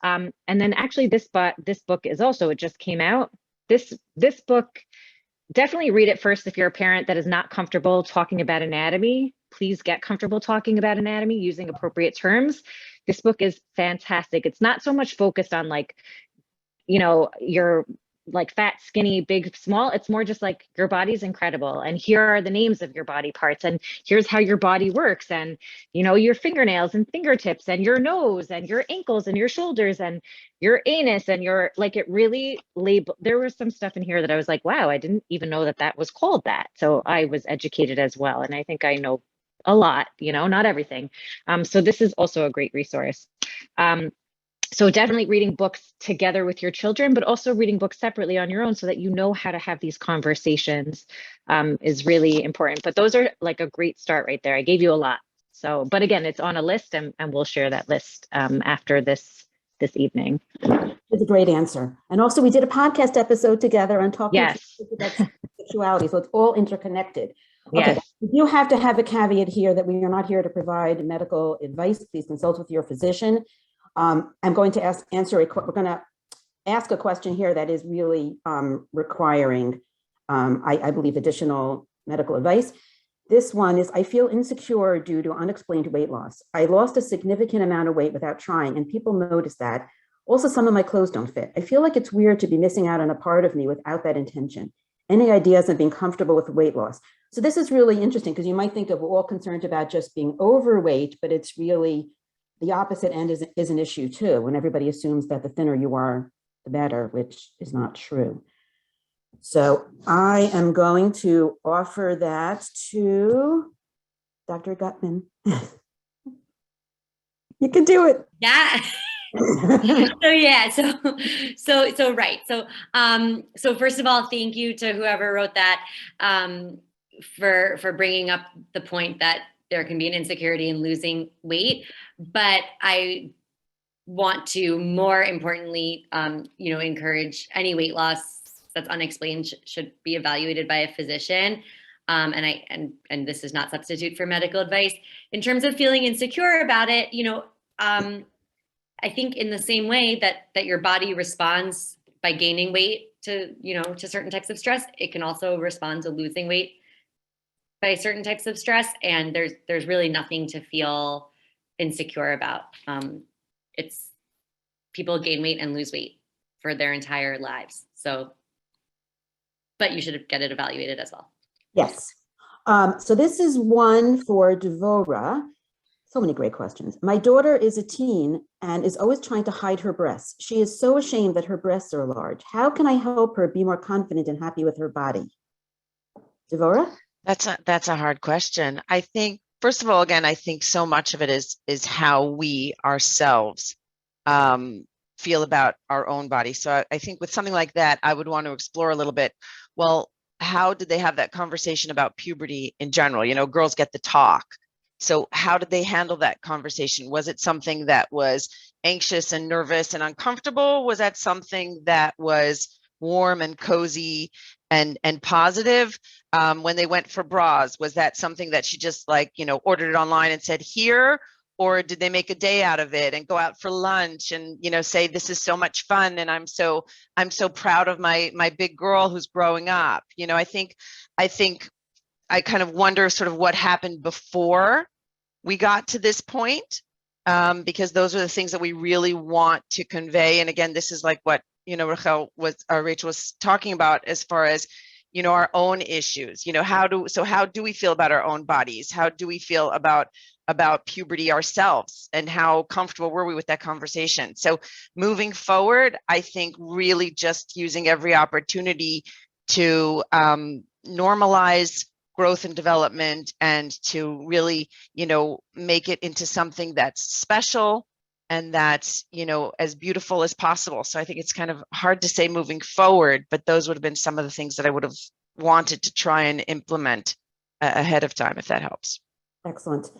And then actually this book is also, it just came out. This book, definitely read it first if you're a parent that is not comfortable talking about anatomy. Please get comfortable talking about anatomy using appropriate terms. This book is fantastic. It's not so much focused on like, your like fat, skinny, big, small. It's more just like your body's incredible. And here are the names of your body parts. And here's how your body works. And, your fingernails and fingertips and your nose and your ankles and your shoulders and your anus and your, like, it really there was some stuff in here that I was like, wow, I didn't even know that was called that. So I was educated as well. And I think I know a lot, not everything. So this is also a great resource. So definitely reading books together with your children, but also reading books separately on your own so that you know how to have these conversations is really important. But those are like a great start right there. I gave you a lot. So, but again, it's on a list and we'll share that list after this evening. It's a great answer. And also we did a podcast episode together on talking about sexuality. So it's all interconnected. Okay, Yes. you have to have a caveat here that we are not here to provide medical advice. Please consult with your physician. I'm going to we're going to ask a question here that is really requiring, I believe, additional medical advice. This one is, I feel insecure due to unexplained weight loss. I lost a significant amount of weight without trying, and people notice that. Also, some of my clothes don't fit. I feel like it's weird to be missing out on a part of me without that intention. Any ideas on being comfortable with weight loss? So this is really interesting because you might think of we're all concerned about just being overweight, but it's really the opposite end is an issue too, when everybody assumes that the thinner you are, the better, which is not true. So I am going to offer that to Dr. Gutman. You can do it. Yeah. So right. So first of all, thank you to whoever wrote that, for bringing up the point that there can be an insecurity in losing weight. But I want to more importantly, encourage any weight loss that's unexplained should be evaluated by a physician. And this is not substitute for medical advice. In terms of feeling insecure about it, I think in the same way that your body responds by gaining weight to certain types of stress, it can also respond to losing weight by certain types of stress. And there's really nothing to feel insecure about. It's people gain weight and lose weight for their entire lives. So, but you should get it evaluated as well. Yes. So this is one for Devora. So many great questions. My daughter is a teen and is always trying to hide her breasts. She is so ashamed that her breasts are large. How can I help her be more confident and happy with her body? Devora? That's a hard question. I think, first of all, again, I think so much of it is how we ourselves feel about our own body. So I think with something like that, I would want to explore a little bit. Well, how did they have that conversation about puberty in general? Girls get the talk. So how did they handle that conversation? Was it something that was anxious and nervous and uncomfortable? Was that something that was warm and cozy and positive? When they went for bras, was that something that she just ordered it online and said here? Or did they make a day out of it and go out for lunch and, say, this is so much fun and I'm so proud of my big girl who's growing up. I think I kind of wonder sort of what happened before we got to this point, because those are the things that we really want to convey. And again, this is like what, Rachel was talking about as far as, our own issues, how do we feel about our own bodies? How do we feel about puberty ourselves, and how comfortable were we with that conversation? So moving forward, I think really just using every opportunity to normalize growth and development and to really, make it into something that's special and that's, as beautiful as possible. So I think it's kind of hard to say moving forward, but those would have been some of the things that I would have wanted to try and implement ahead of time, if that helps. Excellent.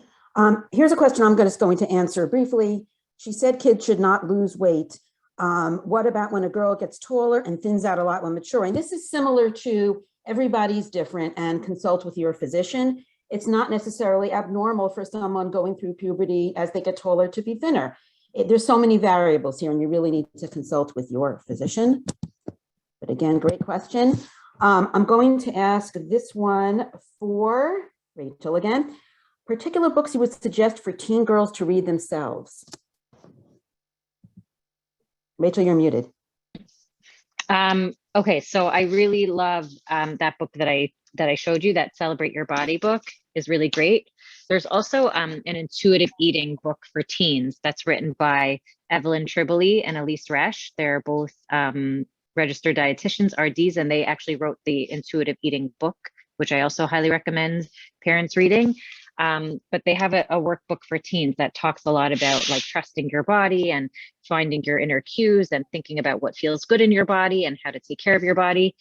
Here's a question I'm just going to answer briefly. She said kids should not lose weight. What about when a girl gets taller and thins out a lot when maturing? This is similar to everybody's different, and consult with your physician. It's not necessarily abnormal for someone going through puberty as they get taller to be thinner. There's so many variables here, and you really need to consult with your physician. But again, great question. I'm going to ask this one for Rachel again. Particular books you would suggest for teen girls to read themselves? Rachel, you're muted. Okay, so I really love that book that I showed you, that Celebrate Your Body book is really great. There's also an intuitive eating book for teens that's written by Evelyn Tribole and Elise Resch. They're both registered dietitians, RDs, and they actually wrote the intuitive eating book, which I also highly recommend parents reading. But they have a workbook for teens that talks a lot about trusting your body and finding your inner cues and thinking about what feels good in your body and how to take care of your body.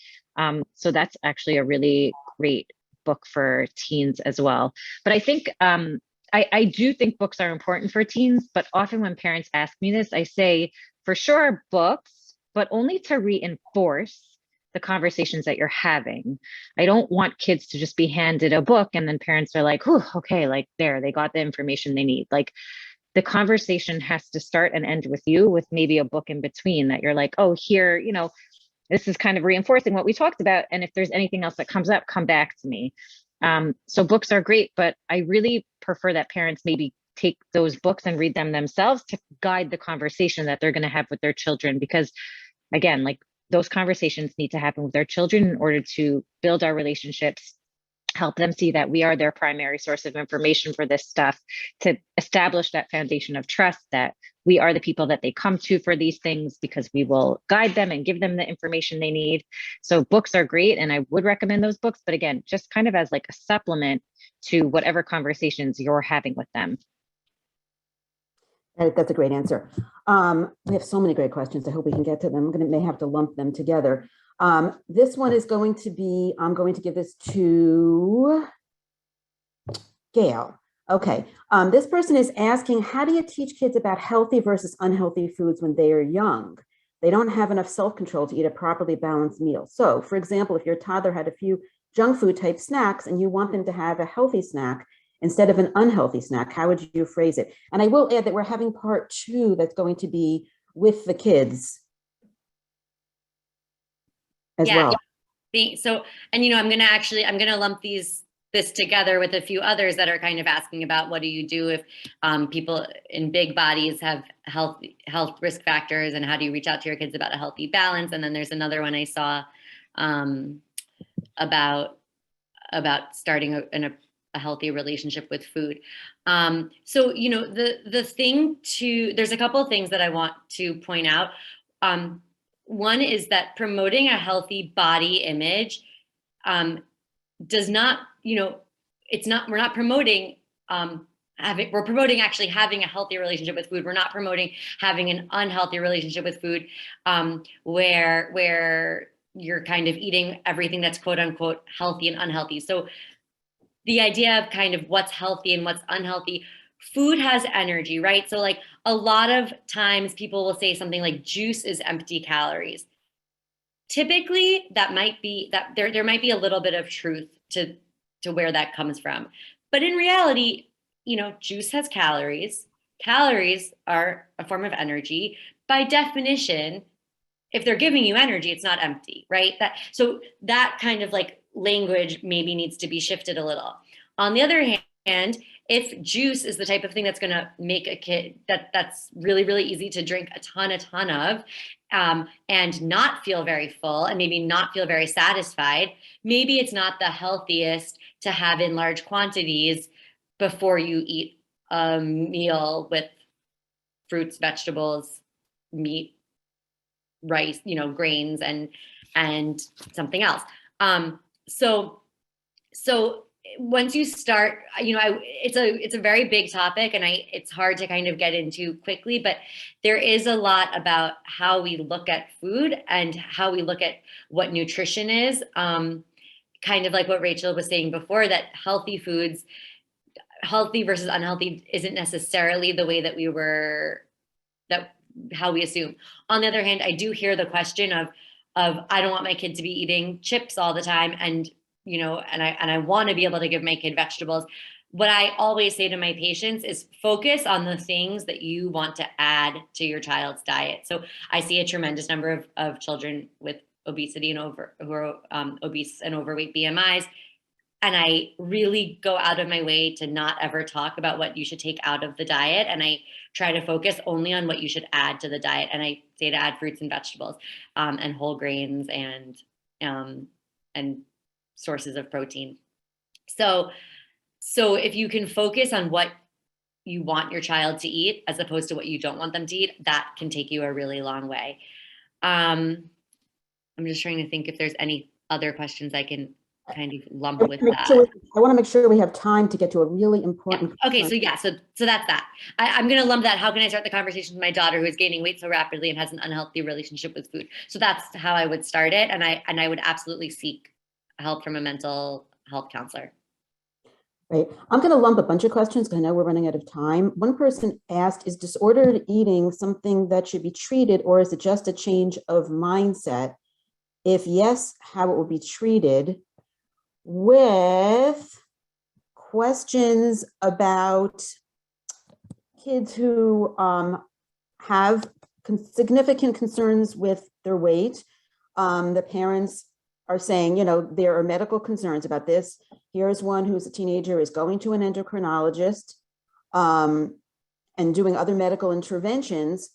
So that's actually a really great book for teens as well. But I think I do think books are important for teens, but often when parents ask me this, I say, for sure, books, but only to reinforce the conversations that you're having. I don't want kids to just be handed a book and then parents are like, oh, okay, they got the information they need. The conversation has to start and end with you, with maybe a book in between that you're like, oh, here, this is kind of reinforcing what we talked about. And if there's anything else that comes up, come back to me. So books are great, but I really prefer that parents maybe take those books and read them themselves to guide the conversation that they're going to have with their children. Because again, like those conversations need to happen with their children in order to build our relationships, help them see that we are their primary source of information for this stuff, to establish that foundation of trust that we are the people that they come to for these things because we will guide them and give them the information they need. So books are great, and I would recommend those books, but again, just kind of as like a supplement to whatever conversations you're having with them. That's a great answer. We have so many great questions. I hope we can get to them. May have to lump them together. This one is going to be, I'm going to give this to Gail. Okay. This person is asking, how do you teach kids about healthy versus unhealthy foods when they are young? They don't have enough self-control to eat a properly balanced meal. So, for example, if your toddler had a few junk food type snacks and you want them to have a healthy snack instead of an unhealthy snack, how would you phrase it? And I will add that we're having part 2 that's going to be with the kids as well. So, and I'm going to lump this together with a few others that are kind of asking about what do you do if people in big bodies have health risk factors, and how do you reach out to your kids about a healthy balance? And then there's another one I saw about starting a healthy relationship with food. So, there's a couple of things that I want to point out. One is that promoting a healthy body image does not, we're not promoting we're promoting actually having a healthy relationship with food. We're not promoting having an unhealthy relationship with food, where you're kind of eating everything that's quote unquote healthy and unhealthy. So the idea of kind of what's healthy and what's unhealthy, food has energy, right? So like a lot of times people will say something like juice is empty calories. Typically that might be that there might be a little bit of truth to where that comes from. But in reality, juice has calories. Calories are a form of energy. By definition, if they're giving you energy, it's not empty, right? So that kind of like language maybe needs to be shifted a little. On the other hand, if juice is the type of thing that's going to make a kid that's really, really easy to drink a ton of, and not feel very full and maybe not feel very satisfied, maybe it's not the healthiest to have in large quantities before you eat a meal with fruits, vegetables, meat, rice, grains, and something else. So once you start, it's a very big topic, and it's hard to kind of get into quickly, but there is a lot about how we look at food and how we look at what nutrition is. Kind of like what Rachel was saying before, that healthy foods, healthy versus unhealthy, isn't necessarily the way that how we assume. On the other hand, I do hear the question of I don't want my kid to be eating chips all the time, and I want to be able to give my kid vegetables. What I always say to my patients is focus on the things that you want to add to your child's diet. So I see a tremendous number of children with obesity and who are obese and overweight BMIs. And I really go out of my way to not ever talk about what you should take out of the diet. And I try to focus only on what you should add to the diet. And I say to add fruits and vegetables, and whole grains and sources of protein. So if you can focus on what you want your child to eat as opposed to what you don't want them to eat, that can take you a really long way. I'm just trying to think if there's any other questions I can kind of lump with that. I want to make sure we have time to get to a really important. Yeah. Okay, so that's that. I'm going to lump that. How can I start the conversation with my daughter who is gaining weight so rapidly and has an unhealthy relationship with food? So that's how I would start it, and I would absolutely seek help from a mental health counselor. Right. I'm going to lump a bunch of questions because I know we're running out of time. One person asked, is disordered eating something that should be treated, or is it just a change of mindset? If yes, how it will be treated, with questions about kids who have significant concerns with their weight. The parents are saying, there are medical concerns about this. Here's one who's a teenager, is going to an endocrinologist. and doing other medical interventions.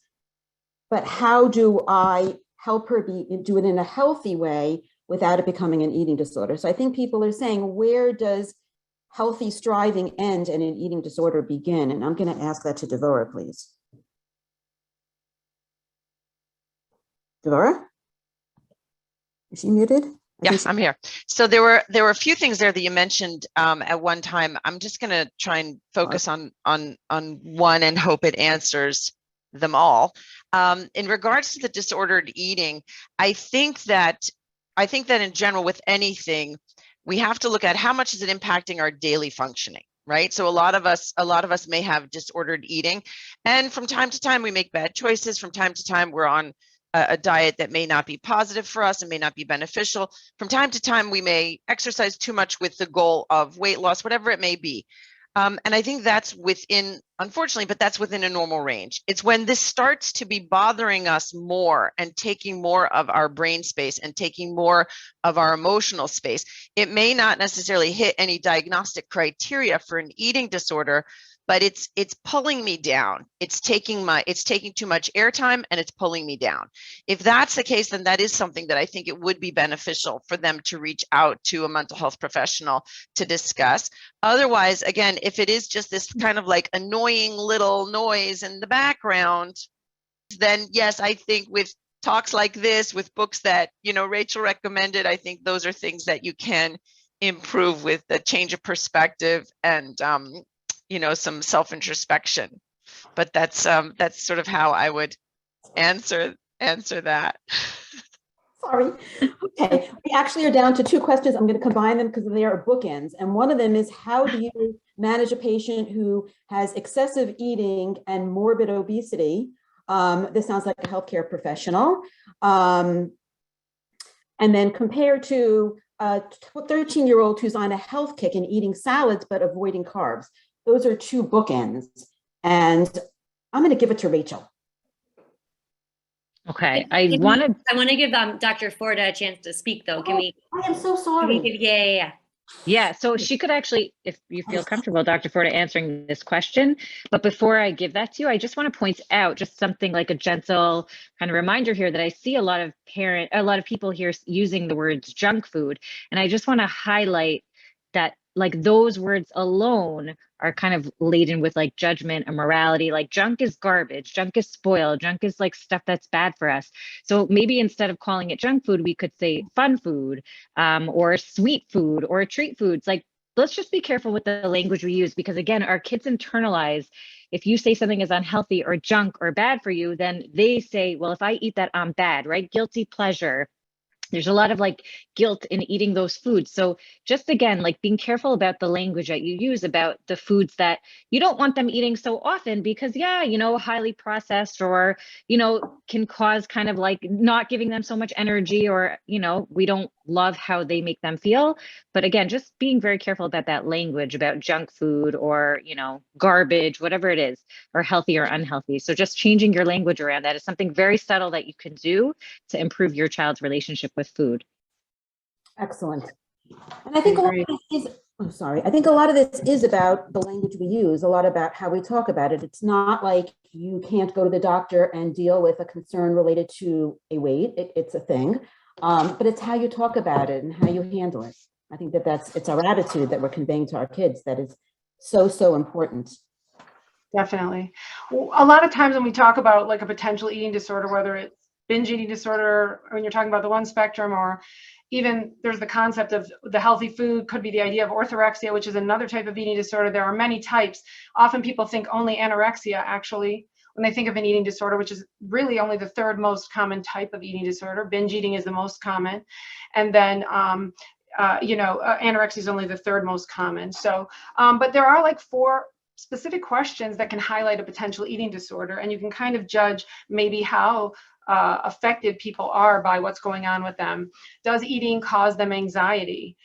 But how do I help her do it in a healthy way without it becoming an eating disorder? So I think people are saying, where does healthy striving end and an eating disorder begin? And I'm going to ask that to Devora, please. Devora? Is she muted? Yeah, I'm here. So there were a few things there that you mentioned at one time. I'm just going to try and focus on one and hope it answers them all. In regards to the disordered eating, I think that in general with anything, we have to look at how much is it impacting our daily functioning, right? So a lot of us may have disordered eating, and from time to time we make bad choices. From time to time we're on a diet that may not be positive for us and may not be beneficial. From time to time, we may exercise too much with the goal of weight loss, whatever it may be. And I think that's within, unfortunately, but that's within a normal range. It's when this starts to be bothering us more and taking more of our brain space and taking more of our emotional space. It may not necessarily hit any diagnostic criteria for an eating disorder, but it's pulling me down. It's taking too much airtime and it's pulling me down. If that's the case, then that is something that I think it would be beneficial for them to reach out to a mental health professional to discuss. Otherwise, again, if it is just this kind of like annoying little noise in the background, then yes, I think with talks like this, with books that, Rachel recommended, I think those are things that you can improve with a change of perspective and, some self-introspection. But that's sort of how I would answer that. Sorry. Okay, we actually are down to two questions. I'm going to combine them because they are bookends. And one of them is, how do you manage a patient who has excessive eating and morbid obesity? This sounds like a healthcare professional. And then compared to a 13-year-old who's on a health kick and eating salads but avoiding carbs. Those are two bookends. And I'm going to give it to Rachel. Okay, I want to give Dr. Forda a chance to speak, though. Can we? I am so sorry. Yeah, so she could actually, if you feel comfortable, Dr. Forda, answering this question. But before I give that to you, I just want to point out just something like a gentle kind of reminder here that I see a lot of people here using the words junk food. And I just want to highlight that like those words alone are kind of laden with like judgment and morality. Like junk is garbage, junk is spoiled, junk is like stuff that's bad for us. So maybe instead of calling it junk food, we could say fun food, or sweet food or treat foods. Like, let's just be careful with the language we use, because again, our kids internalize, if you say something is unhealthy or junk or bad for you, then they say, well, if I eat that, I'm bad, right? Guilty pleasure. There's a lot of like guilt in eating those foods. So just again, like being careful about the language that you use about the foods that you don't want them eating so often, because highly processed or, can cause kind of like not giving them so much energy, or, we don't love how they make them feel. But again, just being very careful about that language about junk food or, garbage, whatever it is, or healthy or unhealthy. So just changing your language around that is something very subtle that you can do to improve your child's relationship with food. Excellent. And I think I think a lot of this is about the language we use, a lot about how we talk about it. It's not like you can't go to the doctor and deal with a concern related to a weight. It's a thing, but it's how you talk about it and how you handle it. I think it's our attitude that we're conveying to our kids that is so important. Definitely. A lot of times when we talk about like a potential eating disorder, whether it's binge eating disorder, or when you're talking about the one spectrum, or even there's the concept of the healthy food, could be the idea of orthorexia, which is another type of eating disorder. There are many types. Often people think only anorexia, actually, when they think of an eating disorder, which is really only the third most common type of eating disorder. Binge eating is the most common. And then, anorexia is only the third most common. So, but there are like 4 specific questions that can highlight a potential eating disorder, and you can kind of judge maybe how affected people are by what's going on with them. Does eating cause them anxiety?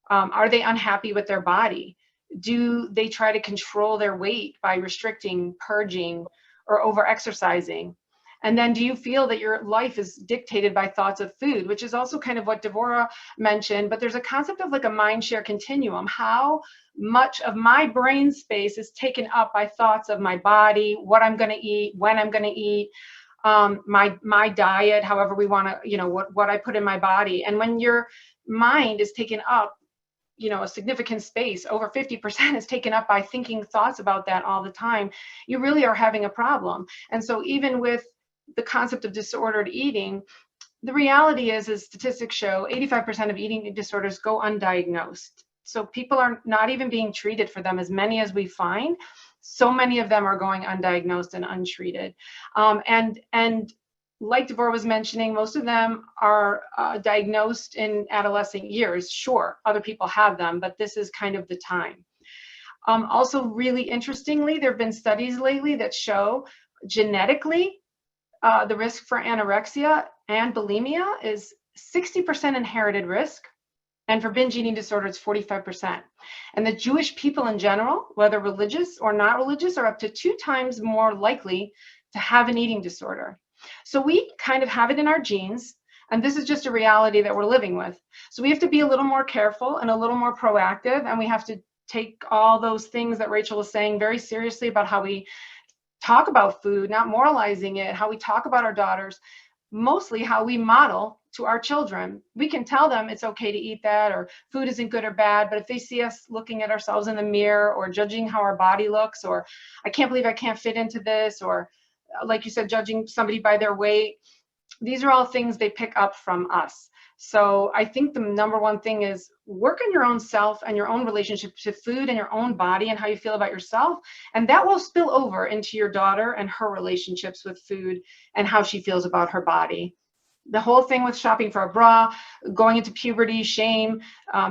Are they unhappy with their body? Do they try to control their weight by restricting, purging, or over exercising? And then do you feel that your life is dictated by thoughts of food, which is also kind of what Devorah mentioned, but there's a concept of like a mind share continuum. How much of my brain space is taken up by thoughts of my body, what I'm going to eat, when I'm going to eat, my diet, however we want to, what I put in my body. And when your mind is taken up, a significant space, over 50% is taken up by thinking thoughts about that all the time, you really are having a problem. And so even with the concept of disordered eating, the reality is, as statistics show, 85% of eating disorders go undiagnosed. So people are not even being treated for them. As many as we find, so many of them are going undiagnosed and untreated. And like Devorah was mentioning, most of them are diagnosed in adolescent years. Sure, other people have them, but this is kind of the time. Also, really interestingly, there have been studies lately that show genetically the risk for anorexia and bulimia is 60% inherited risk. And for binge eating disorder, it's 45%. And the Jewish people in general, whether religious or not religious, are up to 2 times more likely to have an eating disorder. So we kind of have it in our genes, and this is just a reality that we're living with. So we have to be a little more careful and a little more proactive, and we have to take all those things that Rachel was saying very seriously about how we talk about food, not moralizing it, how we talk about our daughters, mostly how we model to our children. We can tell them it's okay to eat that, or food isn't good or bad, but if they see us looking at ourselves in the mirror or judging how our body looks, or I can't believe I can't fit into this, or like you said, judging somebody by their weight, these are all things they pick up from us. So I think the number one thing is work on your own self and your own relationship to food and your own body and how you feel about yourself. And that will spill over into your daughter and her relationships with food and how she feels about her body. The whole thing with shopping for a bra, going into puberty, shame,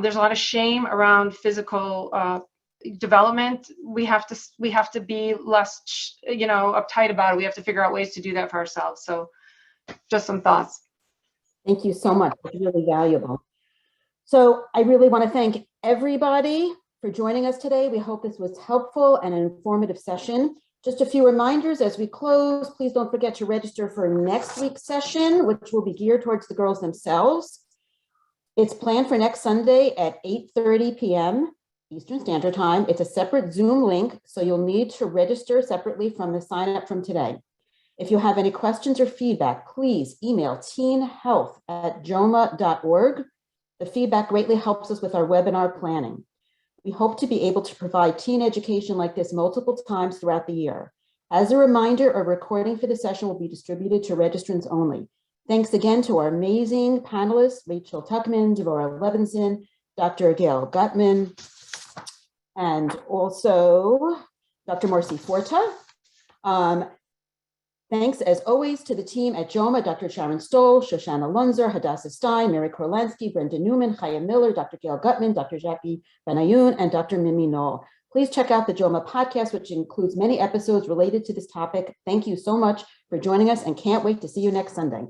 there's a lot of shame around physical development. We have to be less, uptight about it. We have to figure out ways to do that for ourselves. So just some thoughts. Thank you so much. It's really valuable. So I really want to thank everybody for joining us today. We hope this was helpful and an informative session. Just a few reminders as we close. Please don't forget to register for next week's session, which will be geared towards the girls themselves. It's planned for next Sunday at 8:30 p.m. Eastern Standard Time. It's a separate Zoom link, so you'll need to register separately from the sign up from today. If you have any questions or feedback, please email teenhealth@joma.org. The feedback greatly helps us with our webinar planning. We hope to be able to provide teen education like this multiple times throughout the year. As a reminder, a recording for the session will be distributed to registrants only. Thanks again to our amazing panelists, Rachel Tuckerman, Devorah Levinson, Dr. Gail Gutman, and also Dr. Marcy Forta. Thanks, as always, to the team at JOMA, Dr. Sharon Stoll, Shoshana Lunzer, Hadassah Stein, Mary Korlansky, Brenda Newman, Chaya Miller, Dr. Gail Gutman, Dr. Jackie Benayoun, and Dr. Mimi Knoll. Please check out the JOMA podcast, which includes many episodes related to this topic. Thank you so much for joining us and can't wait to see you next Sunday.